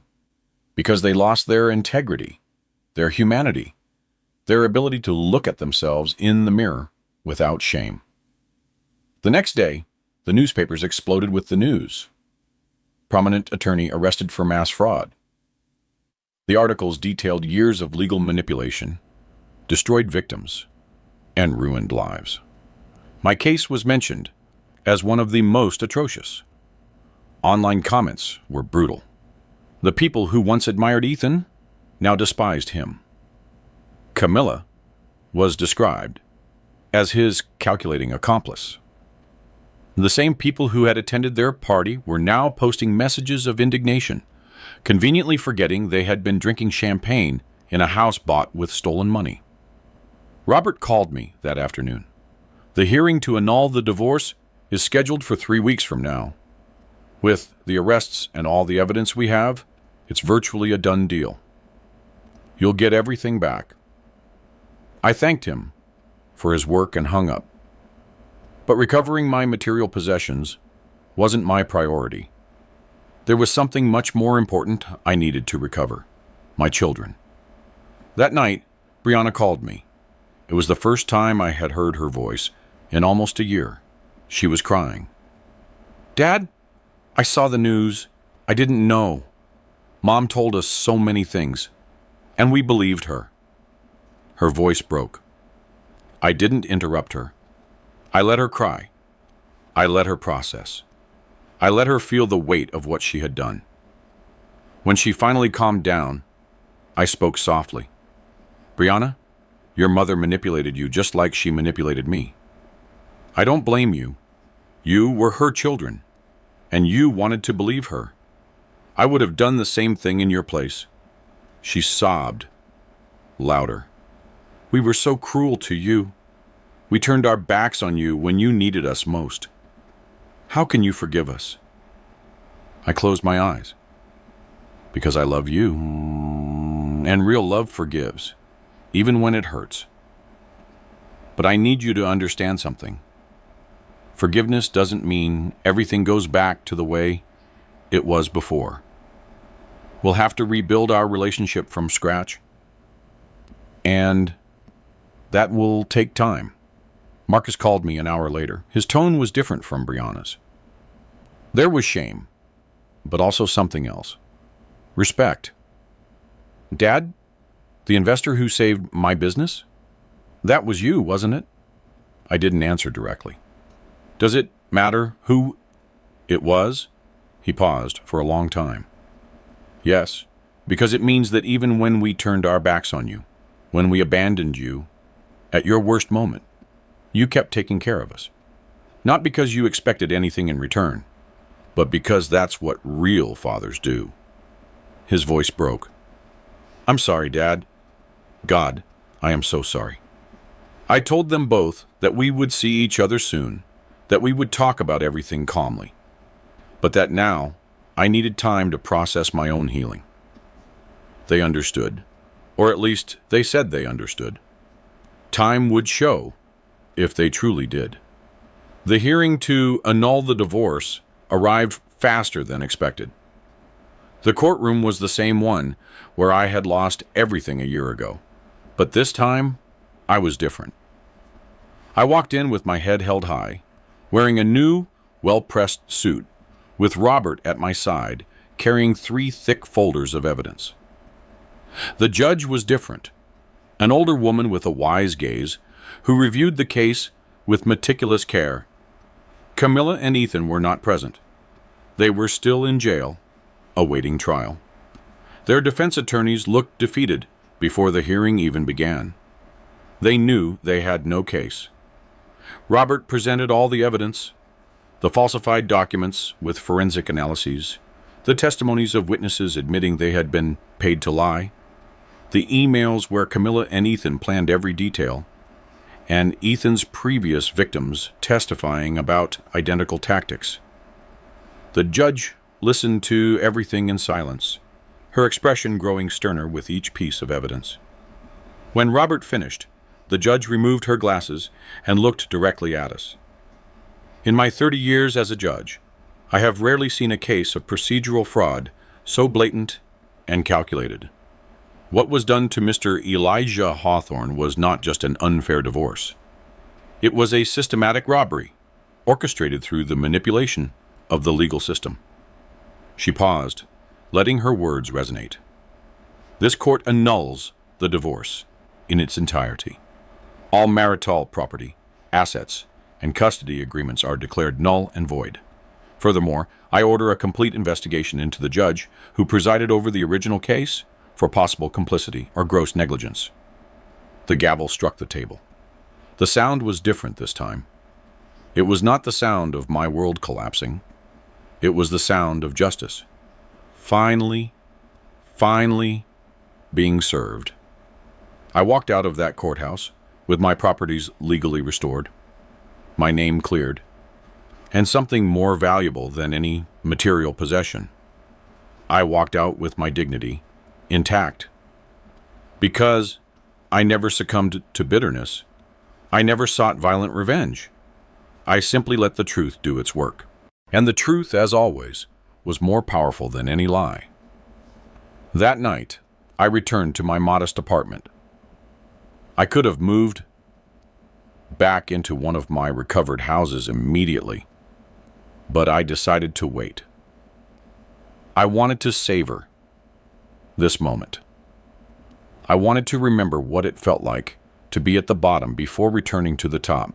because they lost their integrity, their humanity, their ability to look at themselves in the mirror without shame. The next day, the newspapers exploded with the news. Prominent attorney arrested for mass fraud. The articles detailed years of legal manipulation, destroyed victims, and ruined lives. My case was mentioned as one of the most atrocious. Online comments were brutal. The people who once admired Ethan now despised him. Camilla was described as his calculating accomplice. The same people who had attended their party were now posting messages of indignation, conveniently forgetting they had been drinking champagne in a house bought with stolen money. Robert called me that afternoon. "The hearing to annul the divorce is scheduled for 3 weeks from now." With the arrests and all the evidence we have, it's virtually a done deal. You'll get everything back. I thanked him for his work and hung up. But recovering my material possessions wasn't my priority. There was something much more important I needed to recover: my children. That night, Brianna called me. It was the first time I had heard her voice in almost a year. She was crying. "Dad, I saw the news. I didn't know. Mom told us so many things, and we believed her." Her voice broke. I didn't interrupt her. I let her cry. I let her process. I let her feel the weight of what she had done. When she finally calmed down, I spoke softly. "Brianna, your mother manipulated you just like she manipulated me. I don't blame you. You were her children, and you wanted to believe her. I would have done the same thing in your place." She sobbed louder. "We were so cruel to you. We turned our backs on you when you needed us most. How can you forgive us?" I closed my eyes. "Because I love you, and real love forgives, even when it hurts. But I need you to understand something. Forgiveness doesn't mean everything goes back to the way it was before. We'll have to rebuild our relationship from scratch, and that will take time." Marcus called me an hour later. His tone was different from Brianna's. There was shame, but also something else. Respect. "Dad, the investor who saved my business? That was you, wasn't it?" I didn't answer directly. "Does it matter who it was?" He paused for a long time. "Yes, because it means that even when we turned our backs on you, when we abandoned you at your worst moment, you kept taking care of us. Not because you expected anything in return, but because that's what real fathers do." His voice broke. "I'm sorry, Dad. God, I am so sorry. I told them both that we would see each other soon, that we would talk about everything calmly, but that now I needed time to process my own healing." They understood, or at least they said they understood. Time would show if they truly did. The hearing to annul the divorce arrived faster than expected. The courtroom was the same one where I had lost everything a year ago, but this time I was different. I walked in with my head held high, wearing a new, well-pressed suit, with Robert at my side, carrying 3 thick folders of evidence. The judge was different, an older woman with a wise gaze, who reviewed the case with meticulous care. Camilla and Ethan were not present. They were still in jail, awaiting trial. Their defense attorneys looked defeated before the hearing even began. They knew they had no case. Robert presented all the evidence: the falsified documents with forensic analyses, the testimonies of witnesses admitting they had been paid to lie, the emails where Camilla and Ethan planned every detail, and Ethan's previous victims testifying about identical tactics. The judge listened to everything in silence, her expression growing sterner with each piece of evidence. When Robert finished, the judge removed her glasses and looked directly at us. In my 30 years as a judge, I have rarely seen a case of procedural fraud so blatant and calculated. What was done to Mr. Elijah Hawthorne was not just an unfair divorce. It was a systematic robbery, orchestrated through the manipulation of the legal system. She paused, letting her words resonate. This court annuls the divorce in its entirety. All marital property, assets, and custody agreements are declared null and void. Furthermore, I order a complete investigation into the judge who presided over the original case for possible complicity or gross negligence. The gavel struck the table. The sound was different this time. It was not the sound of my world collapsing. It was the sound of justice. Finally being served. I walked out of that courthouse with my properties legally restored, my name cleared, and something more valuable than any material possession. I walked out with my dignity intact. Because I never succumbed to bitterness, I never sought violent revenge. I simply let the truth do its work. And the truth, as always, was more powerful than any lie. That night, I returned to my modest apartment. I could have moved back into one of my recovered houses immediately, but I decided to wait. I wanted to savor this moment. I wanted to remember what it felt like to be at the bottom before returning to the top,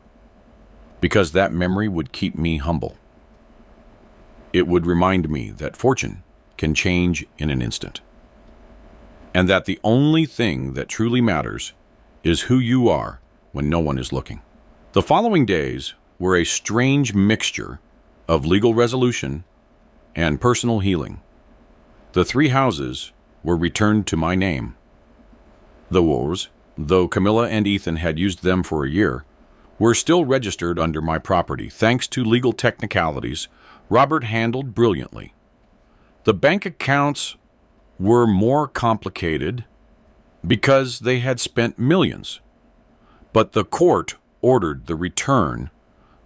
because that memory would keep me humble. It would remind me that fortune can change in an instant, and that the only thing that truly matters is who you are when no one is looking. The following days were a strange mixture of legal resolution and personal healing. The 3 houses were returned to my name. The wars, though Camilla and Ethan had used them for a year, were still registered under my property thanks to legal technicalities Robert handled brilliantly. The bank accounts were more complicated because they had spent millions, but the court ordered the return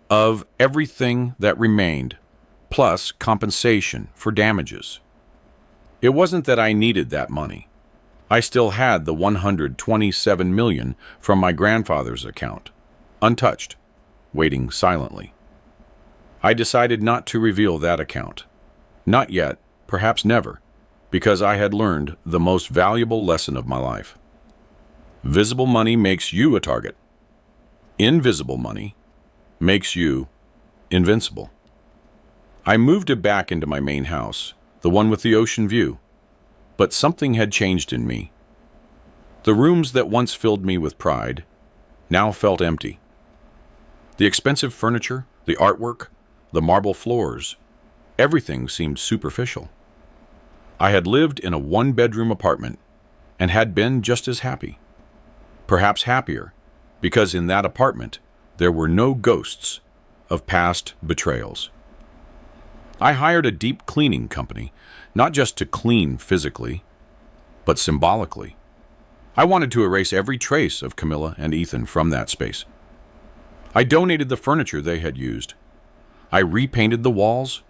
of everything that remained, plus compensation for damages. It wasn't that I needed that money. I still had the $127 million from my grandfather's account, untouched, waiting silently. I decided not to reveal that account. Not yet, perhaps never, because I had learned the most valuable lesson of my life. Visible money makes you a target. Invisible money makes you invincible. I moved it back into my main house, the one with the ocean view, but something had changed in me. The rooms that once filled me with pride now felt empty. The expensive furniture, the artwork, the marble floors, everything seemed superficial. I had lived in a 1-bedroom apartment and had been just as happy, perhaps happier, because in that apartment there were no ghosts of past betrayals. I hired a deep cleaning company, not just to clean physically, but symbolically. I wanted to erase every trace of Camilla and Ethan from that space. I donated the furniture they had used. I repainted the walls,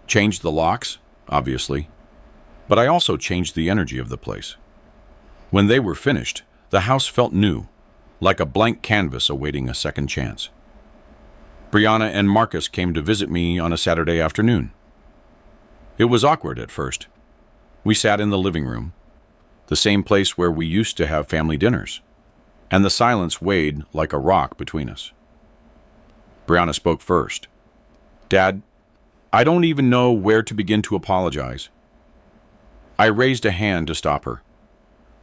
changed the locks, obviously, but I also changed the energy of the place. When they were finished, the house felt new, like a blank canvas awaiting a second chance. Brianna and Marcus came to visit me on a Saturday afternoon. It was awkward at first. We sat in the living room, the same place where we used to have family dinners, and the silence weighed like a rock between us. Brianna spoke first. "Dad, I don't even know where to begin to apologize." I raised a hand to stop her.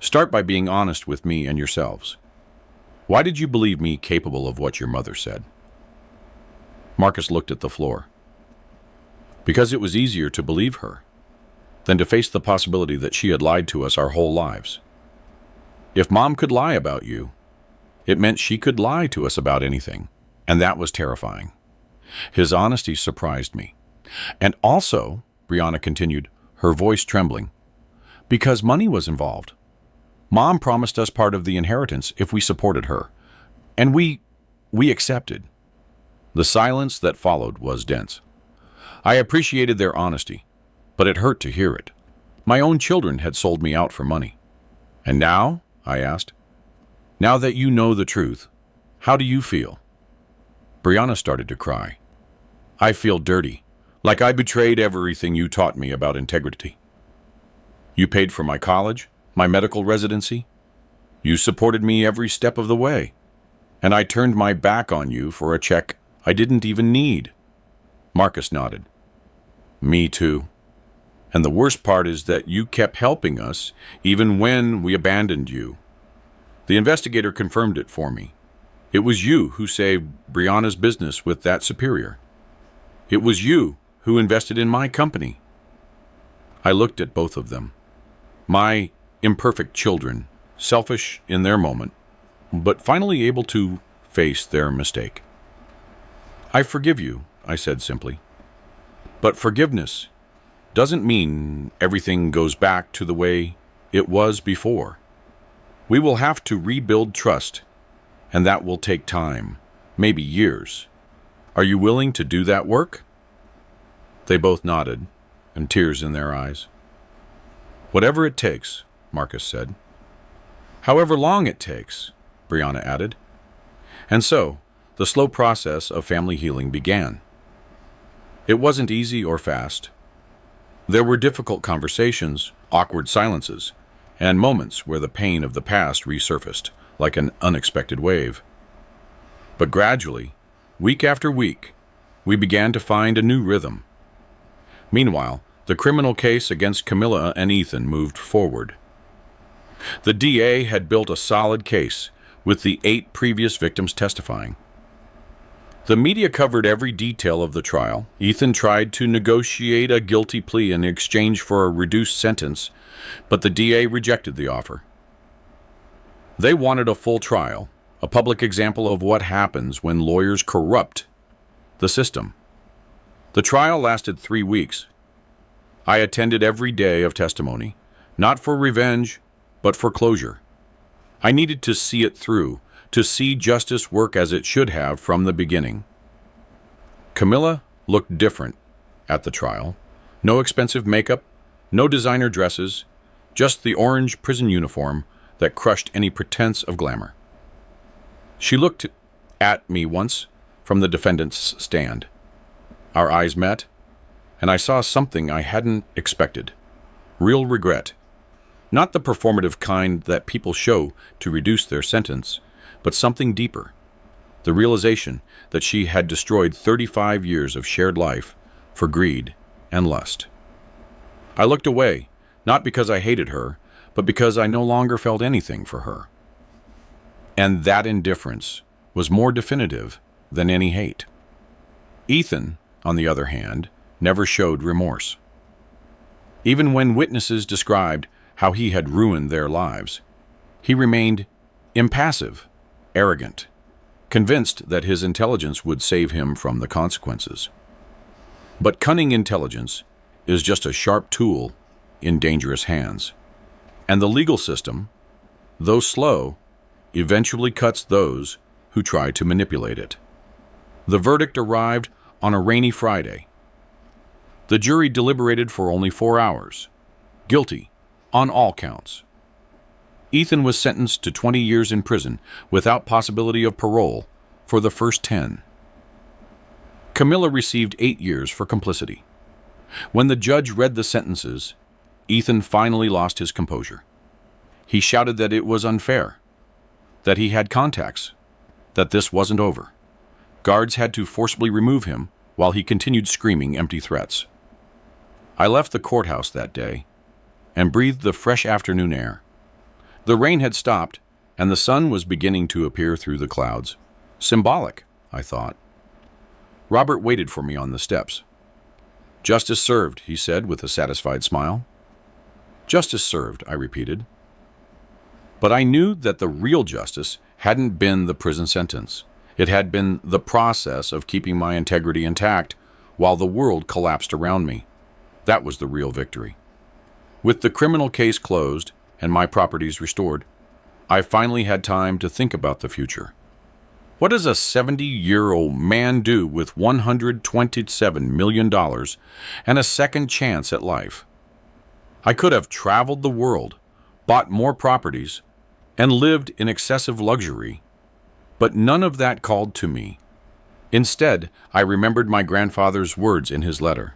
"Start by being honest with me and yourselves. Why did you believe me capable of what your mother said?" Marcus looked at the floor. "Because it was easier to believe her than to face the possibility that she had lied to us our whole lives. If Mom could lie about you, it meant she could lie to us about anything, and that was terrifying." His honesty surprised me. "And also," Brianna continued, her voice trembling, "because money was involved. Mom promised us part of the inheritance if we supported her, and we accepted." The silence that followed was dense. I appreciated their honesty, but it hurt to hear it. My own children had sold me out for money. "And now?" I asked. "Now that you know the truth, how do you feel?" Brianna started to cry. "I feel dirty, like I betrayed everything you taught me about integrity. You paid for my college, my medical residency. You supported me every step of the way, and I turned my back on you for a check I didn't even need." Marcus nodded. "Me too. And the worst part is that you kept helping us even when we abandoned you. The investigator confirmed it for me. It was you who saved Brianna's business with that superior. It was you who invested in my company." I looked at both of them. My imperfect children, selfish in their moment, but finally able to face their mistake. "I forgive you I said simply. But forgiveness doesn't mean everything goes back to the way it was before. We will have to rebuild trust, and that will take time, maybe years. Are you willing to do that work? They both nodded, and tears in their eyes. Whatever it takes, Marcus said. However long it takes, Brianna added. And so, the slow process of family healing began. It wasn't easy or fast. There were difficult conversations, awkward silences, and moments where the pain of the past resurfaced like an unexpected wave. But gradually, week after week, we began to find a new rhythm. Meanwhile, the criminal case against Camilla and Ethan moved forward. The DA had built a solid case, with the 8 previous victims testifying. The media covered every detail of the trial. Ethan tried to negotiate a guilty plea in exchange for a reduced sentence, but the DA rejected the offer. They wanted a full trial, a public example of what happens when lawyers corrupt the system. The trial lasted 3 weeks. I attended every day of testimony, not for revenge, but for closure. I needed to see it through, to see justice work as it should have from the beginning. Camilla looked different at the trial. No expensive makeup, no designer dresses, just the orange prison uniform that crushed any pretense of glamour. She looked at me once from the defendant's stand. Our eyes met, and I saw something I hadn't expected. Real regret. Not the performative kind that people show to reduce their sentence, but something deeper. The realization that she had destroyed 35 years of shared life for greed and lust. I looked away, not because I hated her, but because I no longer felt anything for her. And that indifference was more definitive than any hate. Ethan, on the other hand, never showed remorse. Even when witnesses described how he had ruined their lives, he remained impassive, arrogant, convinced that his intelligence would save him from the consequences. But cunning intelligence is just a sharp tool in dangerous hands. And the legal system, though slow, eventually cuts those who try to manipulate it. The verdict arrived on a rainy Friday. The jury deliberated for only 4 hours. Guilty on all counts. Ethan was sentenced to 20 years in prison without possibility of parole for the first 10. Camilla received 8 years for complicity. When the judge read the sentences, Ethan finally lost his composure. He shouted that it was unfair, that he had contacts, that this wasn't over. Guards had to forcibly remove him while he continued screaming empty threats. I left the courthouse that day and breathed the fresh afternoon air. The rain had stopped, and the sun was beginning to appear through the clouds. Symbolic, I thought. Robert waited for me on the steps. "Justice served," he said with a satisfied smile. "Justice served," I repeated. But I knew that the real justice hadn't been the prison sentence. It had been the process of keeping my integrity intact while the world collapsed around me. That was the real victory. With the criminal case closed and my properties restored, I finally had time to think about the future. What does a 70-year-old man do with $127 million and a second chance at life? I could have traveled the world, bought more properties, and lived in excessive luxury, but none of that called to me. Instead, I remembered my grandfather's words in his letter.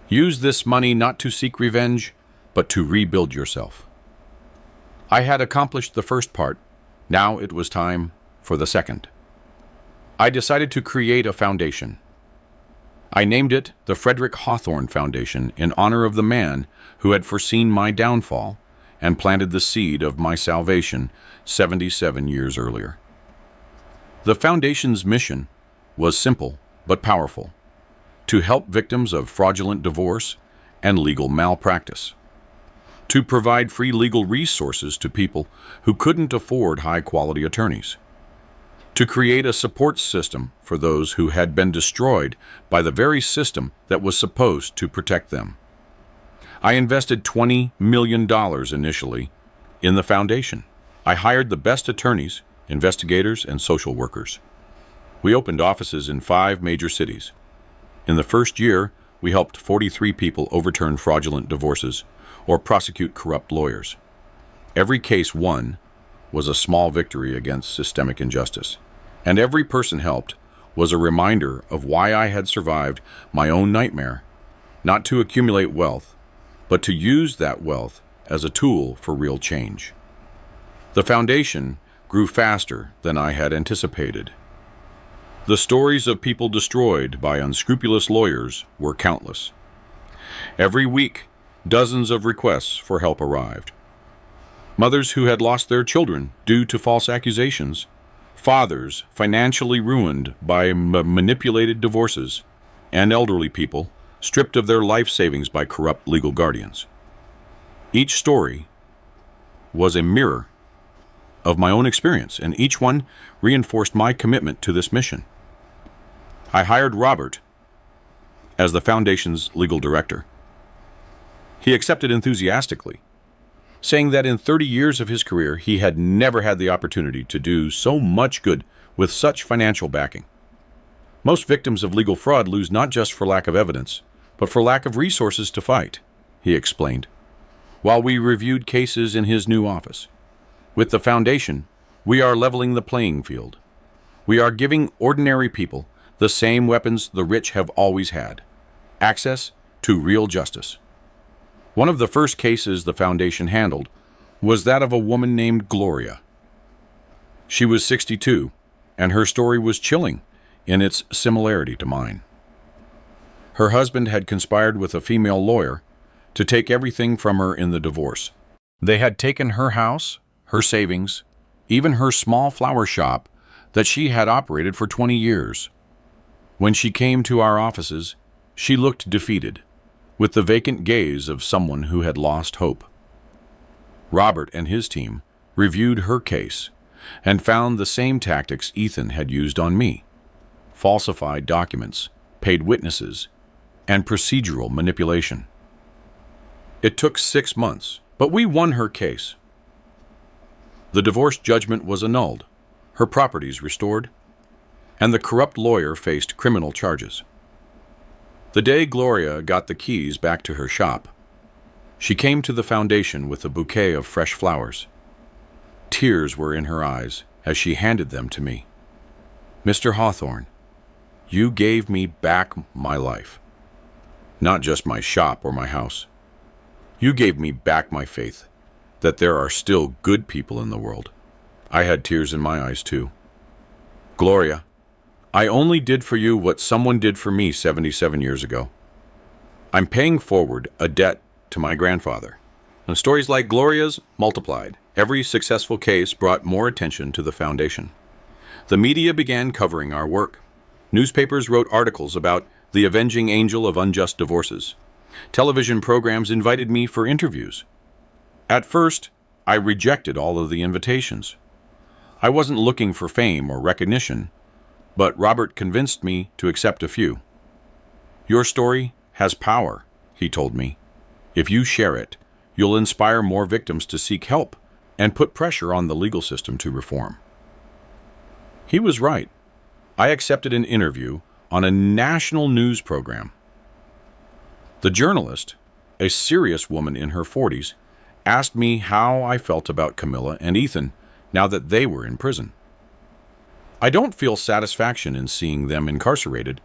"Use this money not to seek revenge, but to rebuild yourself." I had accomplished the first part. Now it was time for the second. I decided to create a foundation. I named it the Frederick Hawthorne Foundation in honor of the man who had foreseen my downfall and planted the seed of my salvation 77 years earlier. The foundation's mission was simple but powerful: to help victims of fraudulent divorce and legal malpractice, to provide free legal resources to people who couldn't afford high-quality attorneys, to create a support system for those who had been destroyed by the very system that was supposed to protect them. I invested $20 million initially in the foundation. I hired the best attorneys, investigators, and social workers. We opened offices in 5 major cities. In the first year, we helped 43 people overturn fraudulent divorces or prosecute corrupt lawyers. Every case won was a small victory against systemic injustice, and every person helped was a reminder of why I had survived my own nightmare, not to accumulate wealth, but to use that wealth as a tool for real change. The foundation grew faster than I had anticipated. The stories of people destroyed by unscrupulous lawyers were countless. Every week, dozens of requests for help arrived. Mothers who had lost their children due to false accusations, fathers financially ruined by manipulated divorces, and elderly people stripped of their life savings by corrupt legal guardians. Each story was a mirror of my own experience, and each one reinforced my commitment to this mission. I hired Robert as the foundation's legal director. He accepted enthusiastically, saying that in 30 years of his career, he had never had the opportunity to do so much good with such financial backing. Most victims of legal fraud lose not just for lack of evidence, but for lack of resources to fight, he explained, while we reviewed cases in his new office. With the foundation, we are leveling the playing field. We are giving ordinary people the same weapons the rich have always had: access to real justice. One of the first cases the foundation handled was that of a woman named Gloria. She was 62, and her story was chilling in its similarity to mine. Her husband had conspired with a female lawyer to take everything from her in the divorce. They had taken her house, her savings, even her small flower shop that she had operated for 20 years. When she came to our offices, she looked defeated, with the vacant gaze of someone who had lost hope. Robert and his team reviewed her case and found the same tactics Ethan had used on me: falsified documents, paid witnesses, and procedural manipulation. It took 6 months, but we won her case. The divorce judgment was annulled, her properties restored, and the corrupt lawyer faced criminal charges. The day Gloria got the keys back to her shop, she came to the foundation with a bouquet of fresh flowers. Tears were in her eyes as she handed them to me. "Mr. Hawthorne, you gave me back my life. Not just my shop or my house. You gave me back my faith that there are still good people in the world." I had tears in my eyes too. "Gloria, I only did for you what someone did for me 77 years ago. I'm paying forward a debt to my grandfather." And stories like Gloria's multiplied. Every successful case brought more attention to the foundation. The media began covering our work. Newspapers wrote articles about the avenging angel of unjust divorces. Television programs invited me for interviews. At first, I rejected all of the invitations. I wasn't looking for fame or recognition, but Robert convinced me to accept a few. "Your story has power," he told me. "If you share it, you'll inspire more victims to seek help and put pressure on the legal system to reform." He was right. I accepted an interview on a national news program. The journalist, a serious woman in her 40s, asked me how I felt about Camilla and Ethan now that they were in prison. "I don't feel satisfaction in seeing them incarcerated,"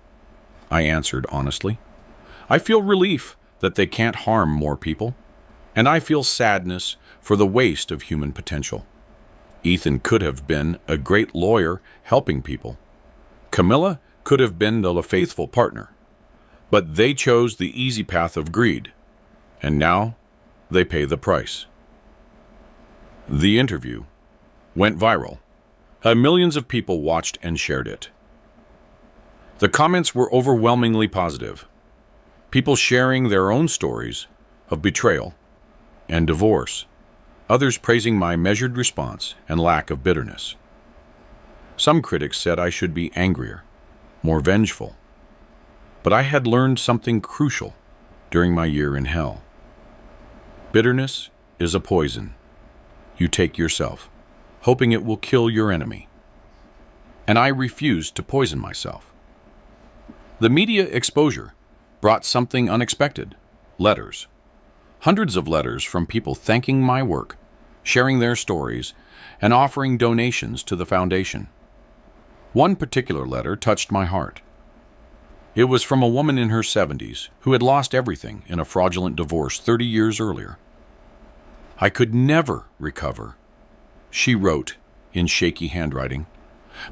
I answered honestly. "I feel relief that they can't harm more people, and I feel sadness for the waste of human potential. Ethan could have been a great lawyer helping people. Camilla could have been a faithful partner, but they chose the easy path of greed, and now they pay the price." The interview went viral. Millions of people watched and shared it. The comments were overwhelmingly positive. People sharing their own stories of betrayal and divorce, others praising my measured response and lack of bitterness. Some critics said I should be angrier, more vengeful. But I had learned something crucial during my year in hell. Bitterness is a poison you take yourself, hoping it will kill your enemy. And I refused to poison myself. The media exposure brought something unexpected: letters. Hundreds of letters from people thanking my work, sharing their stories, and offering donations to the foundation. One particular letter touched my heart. It was from a woman in her 70s who had lost everything in a fraudulent divorce 30 years earlier. "I could never recover," she wrote in shaky handwriting,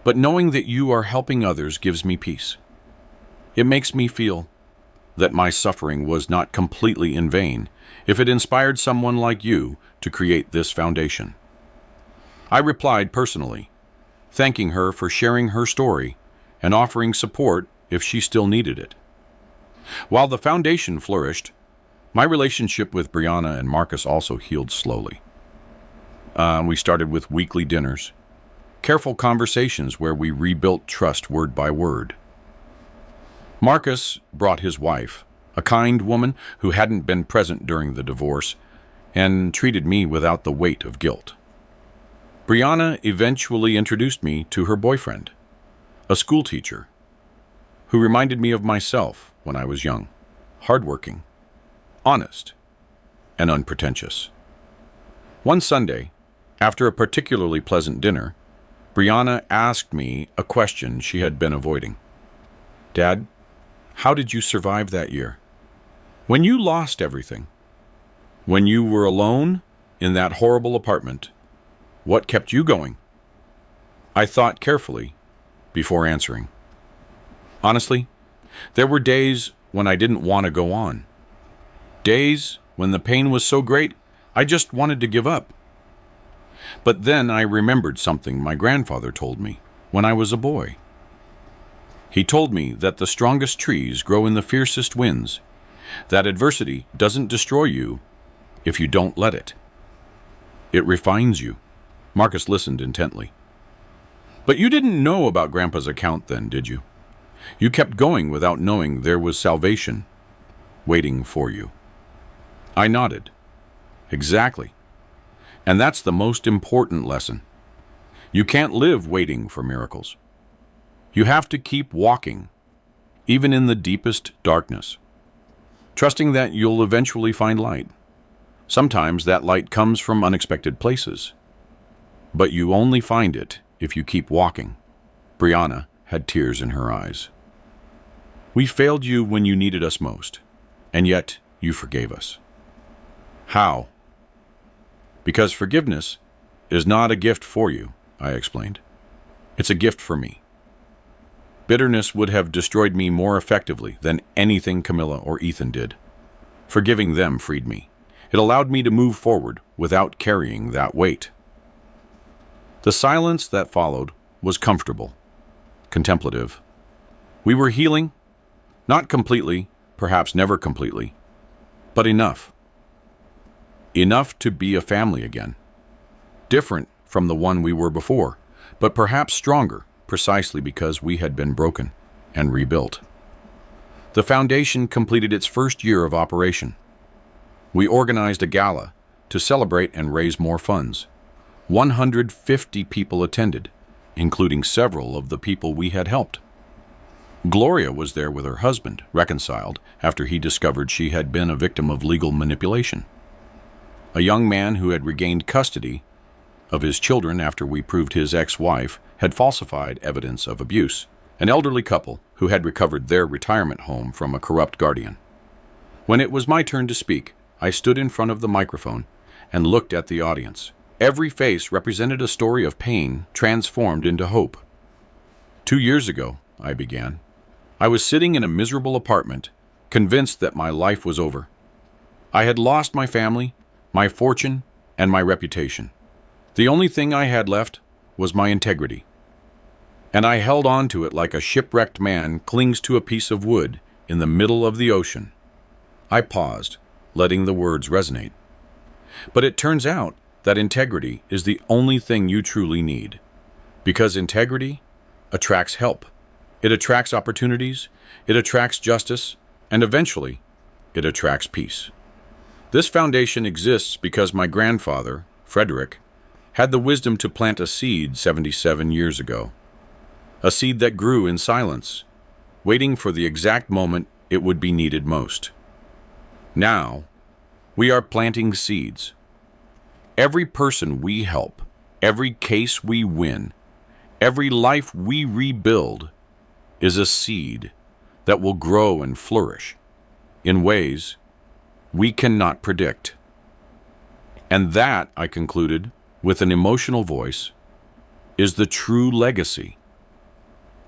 "but knowing that you are helping others gives me peace. It makes me feel that my suffering was not completely in vain if it inspired someone like you to create this foundation." I replied personally, thanking her for sharing her story and offering support if she still needed it. While the foundation flourished, my relationship with Brianna and Marcus also healed slowly. We started with weekly dinners, careful conversations where we rebuilt trust word by word. Marcus brought his wife, a kind woman who hadn't been present during the divorce, and treated me without the weight of guilt. Brianna eventually introduced me to her boyfriend, a school teacher, who reminded me of myself when I was young, hardworking, honest, and unpretentious. One Sunday, after a particularly pleasant dinner, Brianna asked me a question she had been avoiding. "Dad, how did you survive that year? When you lost everything, when you were alone in that horrible apartment, what kept you going?" I thought carefully before answering. Honestly, there were days when I didn't want to go on. Days when the pain was so great, I just wanted to give up. But then I remembered something my grandfather told me when I was a boy. He told me that the strongest trees grow in the fiercest winds, that adversity doesn't destroy you if you don't let it. It refines you. Marcus listened intently. "But you didn't know about Grandpa's account then, did you? You kept going without knowing there was salvation waiting for you." I nodded. Exactly. And that's the most important lesson. You can't live waiting for miracles. You have to keep walking, even in the deepest darkness, trusting that you'll eventually find light. Sometimes that light comes from unexpected places, but you only find it if you keep walking. Brianna had tears in her eyes. "We failed you when you needed us most, and yet you forgave us." "How?" "Because forgiveness is not a gift for you," I explained. "It's a gift for me. Bitterness would have destroyed me more effectively than anything Camilla or Ethan did. Forgiving them freed me. It allowed me to move forward without carrying that weight." The silence that followed was comfortable, contemplative. We were healing, not completely, perhaps never completely, but enough. Enough to be a family again. Different from the one we were before, but perhaps stronger, precisely because we had been broken and rebuilt. The foundation completed its first year of operation. We organized a gala to celebrate and raise more funds. 150 people attended, including several of the people we had helped. Gloria was there with her husband, reconciled after he discovered she had been a victim of legal manipulation. A young man who had regained custody of his children after we proved his ex-wife had falsified evidence of abuse. An elderly couple who had recovered their retirement home from a corrupt guardian. When it was my turn to speak, I stood in front of the microphone and looked at the audience. Every face represented a story of pain transformed into hope. 2 years ago, I began, I was sitting in a miserable apartment, convinced that my life was over. I had lost my family, my fortune, and my reputation. The only thing I had left was my integrity. And I held on to it like a shipwrecked man clings to a piece of wood in the middle of the ocean. I paused, letting the words resonate. But it turns out that integrity is the only thing you truly need. Because integrity attracts help. It attracts opportunities, it attracts justice, and eventually, it attracts peace. This foundation exists because my grandfather, Frederick, had the wisdom to plant a seed 77 years ago. A seed that grew in silence, waiting for the exact moment it would be needed most. Now, we are planting seeds. Every person we help, every case we win, every life we rebuild is a seed that will grow and flourish in ways we cannot predict. And that, I concluded with an emotional voice, is the true legacy.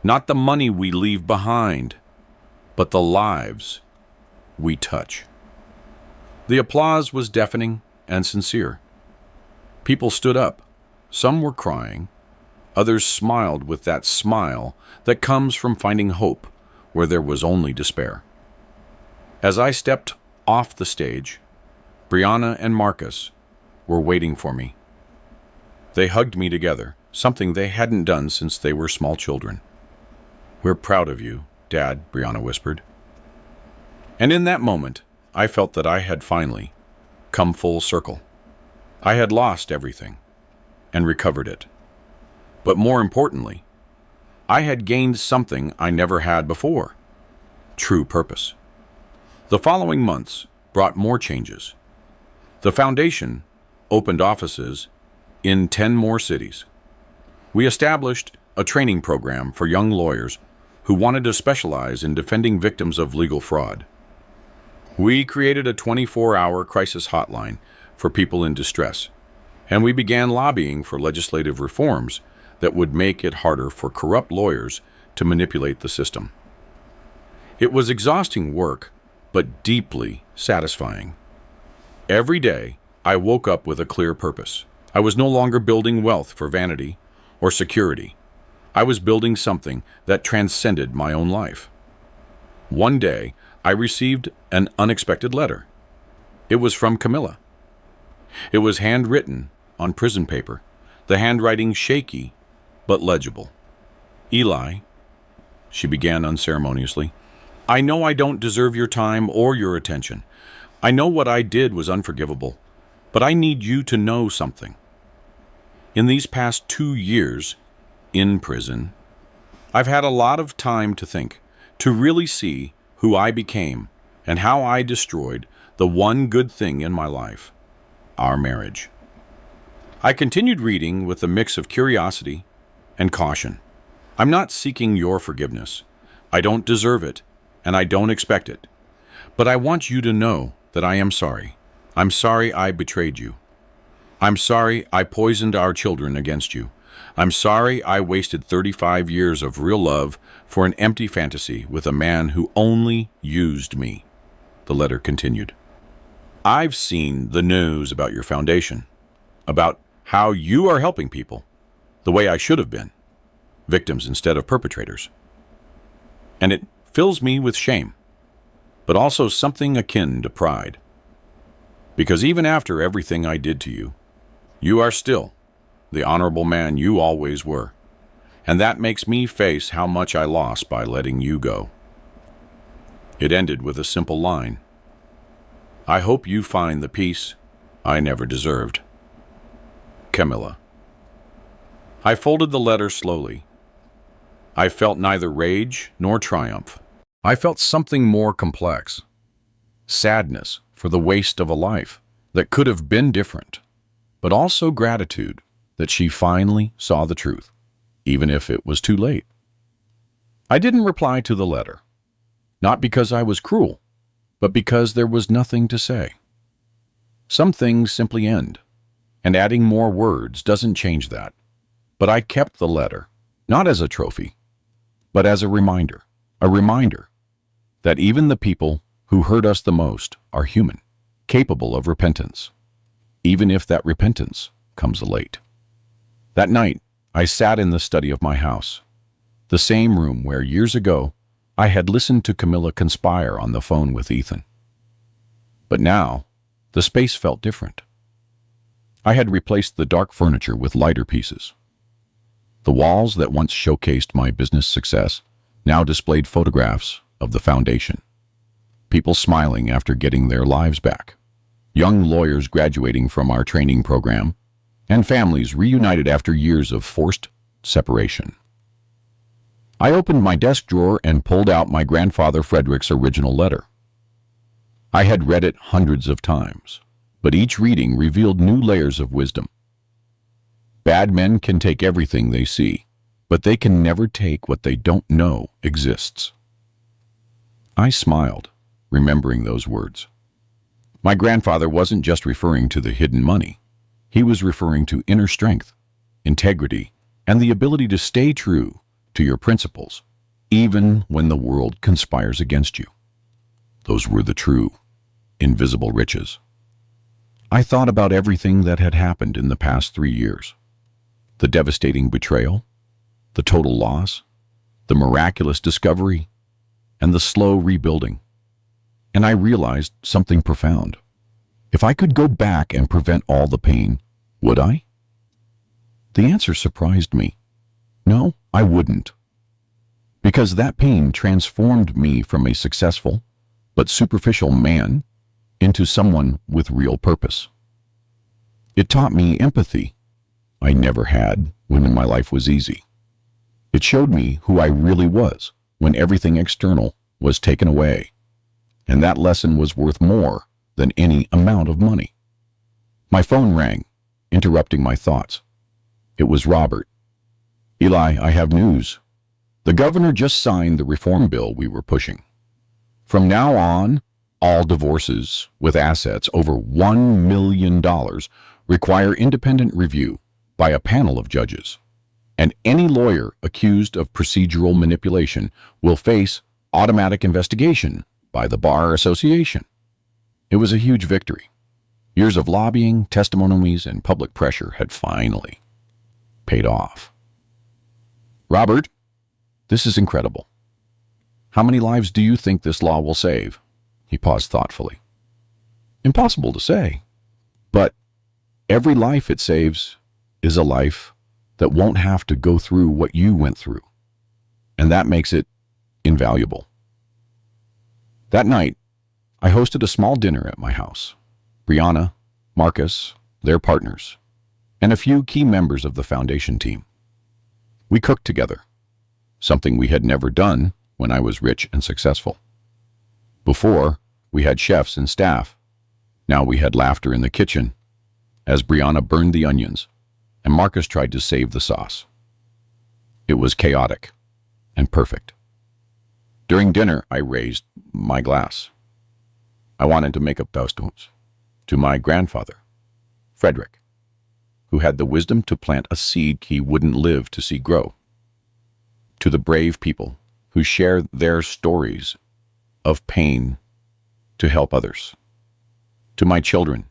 Not the money we leave behind, but the lives we touch. The applause was deafening and sincere. People stood up. Some were crying. Others smiled with that smile that comes from finding hope where there was only despair. As I stepped off the stage, Brianna and Marcus were waiting for me. They hugged me together, something they hadn't done since they were small children. "We're proud of you, Dad," Brianna whispered. And in that moment, I felt that I had finally come full circle. I had lost everything and recovered it. But more importantly, I had gained something I never had before: true purpose. The following months brought more changes. The foundation opened offices in 10 more cities. We established a training program for young lawyers who wanted to specialize in defending victims of legal fraud. We created a 24-hour crisis hotline for people in distress, and we began lobbying for legislative reforms that would make it harder for corrupt lawyers to manipulate the system. It was exhausting work, but deeply satisfying. Every day, I woke up with a clear purpose. I was no longer building wealth for vanity or security. I was building something that transcended my own life. One day, I received an unexpected letter. It was from Camilla. It was handwritten on prison paper, the handwriting shaky but legible. "Eli," she began unceremoniously, "I know I don't deserve your time or your attention. I know what I did was unforgivable, but I need you to know something. In these past 2 years in prison, I've had a lot of time to think, to really see who I became and how I destroyed the one good thing in my life: our marriage." I continued reading with a mix of curiosity and caution. "I'm not seeking your forgiveness. I don't deserve it, and I don't expect it. But I want you to know that I am sorry. I'm sorry I betrayed you. I'm sorry I poisoned our children against you. I'm sorry I wasted 35 years of real love for an empty fantasy with a man who only used me." The letter continued. "I've seen the news about your foundation, about how you are helping people the way I should have been, victims instead of perpetrators. And it fills me with shame, but also something akin to pride. Because even after everything I did to you, you are still the honorable man you always were. And that makes me face how much I lost by letting you go." It ended with a simple line: "I hope you find the peace I never deserved. Camilla." I folded the letter slowly. I felt neither rage nor triumph. I felt something more complex: sadness for the waste of a life that could have been different, but also gratitude that she finally saw the truth, even if it was too late. I didn't reply to the letter, not because I was cruel, but because there was nothing to say. Some things simply end, and adding more words doesn't change that. But I kept the letter, not as a trophy, but as a reminder that even the people who hurt us the most are human, capable of repentance, even if that repentance comes late. That night, I sat in the study of my house, the same room where years ago I had listened to Camilla conspire on the phone with Ethan. But now, the space felt different. I had replaced the dark furniture with lighter pieces. The walls that once showcased my business success now displayed photographs of the foundation. People smiling after getting their lives back. Young lawyers graduating from our training program, and families reunited after years of forced separation. I opened my desk drawer and pulled out my grandfather Frederick's original letter. I had read it hundreds of times, but each reading revealed new layers of wisdom. Bad men can take everything they see, but they can never take what they don't know exists. I smiled, remembering those words. My grandfather wasn't just referring to the hidden money. He was referring to inner strength, integrity, and the ability to stay true to your principles, even when the world conspires against you. Those were the true, invisible riches. I thought about everything that had happened in the past 3 years. The devastating betrayal, the total loss, the miraculous discovery, and the slow rebuilding. And I realized something profound. If I could go back and prevent all the pain, would I? The answer surprised me. No, I wouldn't. Because that pain transformed me from a successful but superficial man into someone with real purpose. It taught me empathy I never had when my life was easy. It showed me who I really was when everything external was taken away. And that lesson was worth more than any amount of money. My phone rang, interrupting my thoughts. It was Robert. Eli, I have news. The governor just signed the reform bill we were pushing. From now on, all divorces with assets over $1 million require independent review by a panel of judges. And any lawyer accused of procedural manipulation will face automatic investigation by the Bar Association. It was a huge victory. Years of lobbying, testimonies, and public pressure had finally paid off. Robert, this is incredible. How many lives do you think this law will save? He paused thoughtfully. Impossible to say, but every life it saves is a life that won't have to go through what you went through, and that makes it invaluable. That night, I hosted a small dinner at my house. Brianna, Marcus, their partners, and a few key members of the foundation team. We cooked together, something we had never done when I was rich and successful. Before, we had chefs and staff. Now we had laughter in the kitchen as Brianna burned the onions and Marcus tried to save the sauce. It was chaotic and perfect. During dinner, I raised my glass. I wanted to make a toast to my grandfather, Frederick, who had the wisdom to plant a seed he wouldn't live to see grow. To the brave people who share their stories of pain to help others. To my children,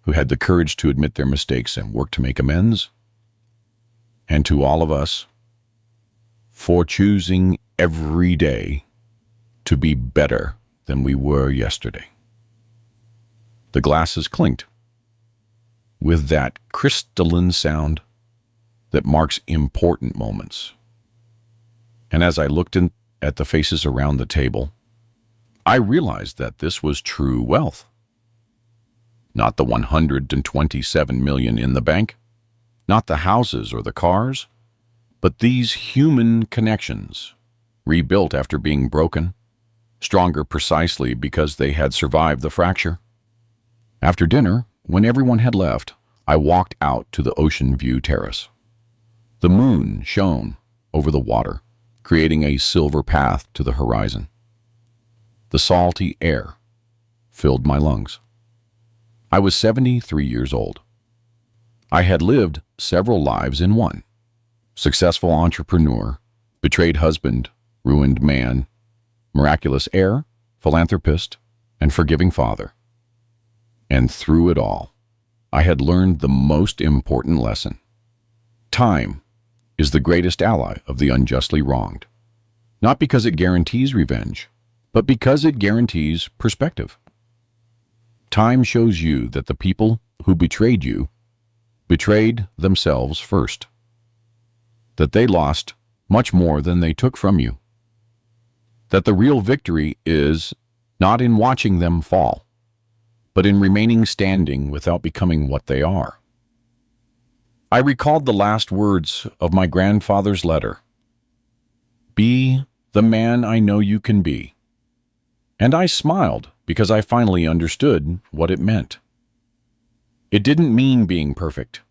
who had the courage to admit their mistakes and work to make amends. And to all of us, for choosing every day to be better than we were yesterday. The glasses clinked with that crystalline sound that marks important moments. And as I looked at the faces around the table, I realized that this was true wealth. Not the 127 million in the bank, not the houses or the cars, but these human connections, rebuilt after being broken, stronger precisely because they had survived the fracture. After dinner, when everyone had left, I walked out to the ocean view terrace. The moon shone over the water, creating a silver path to the horizon. The salty air filled my lungs. I was 73 years old. I had lived several lives in one. Successful entrepreneur, betrayed husband, ruined man, miraculous heir, philanthropist, and forgiving father. And through it all, I had learned the most important lesson. Time is the greatest ally of the unjustly wronged. Not because it guarantees revenge, but because it guarantees perspective. Time shows you that the people who betrayed you betrayed themselves first. that they lost much more than they took from you. That the real victory is not in watching them fall, but in remaining standing without becoming what they are. I recalled the last words of my grandfather's letter. Be the man I know you can be. And I smiled because I finally understood what it meant. It didn't mean being perfect.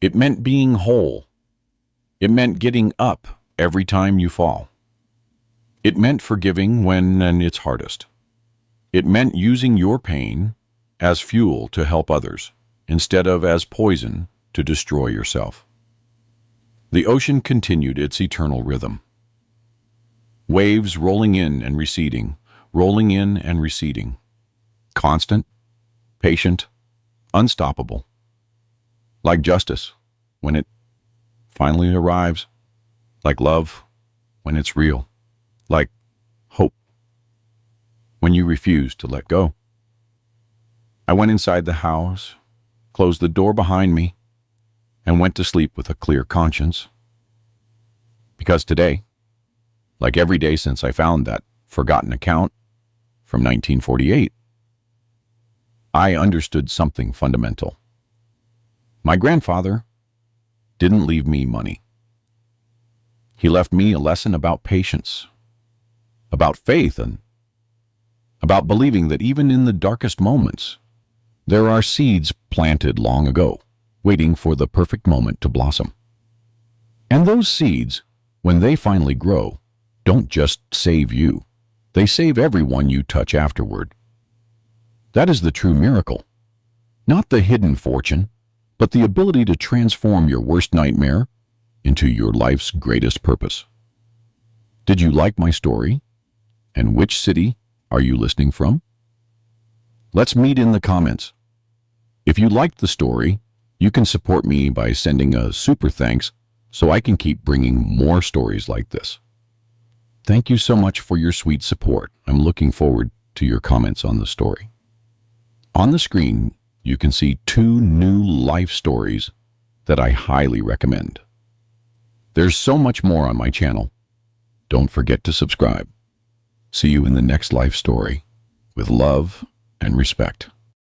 It meant being whole. It meant getting up every time you fall. It meant forgiving when it's hardest. It meant using your pain as fuel to help others, instead of as poison to destroy yourself. The ocean continued its eternal rhythm. Waves rolling in and receding, rolling in and receding. Constant, patient, unstoppable. Like justice when it finally arrives. Like love when it's real. Like hope when you refuse to let go. I went inside the house, closed the door behind me, and went to sleep with a clear conscience. Because today, like every day since I found that forgotten account from 1948, I understood something fundamental. My grandfather didn't leave me money. He left me a lesson about patience, about faith, and about believing that even in the darkest moments, there are seeds planted long ago, waiting for the perfect moment to blossom. And those seeds, when they finally grow, don't just save you. They save everyone you touch afterward. That is the true miracle. Not the hidden fortune, but the ability to transform your worst nightmare into your life's greatest purpose. Did you like my story? And which city are you listening from? Let's meet in the comments. If you liked the story, you can support me by sending a super thanks so I can keep bringing more stories like this. Thank you so much for your sweet support. I'm looking forward to your comments on the story. On the screen, you can see 2 new life stories that I highly recommend. There's so much more on my channel. Don't forget to subscribe. See you in the next life story with love and respect.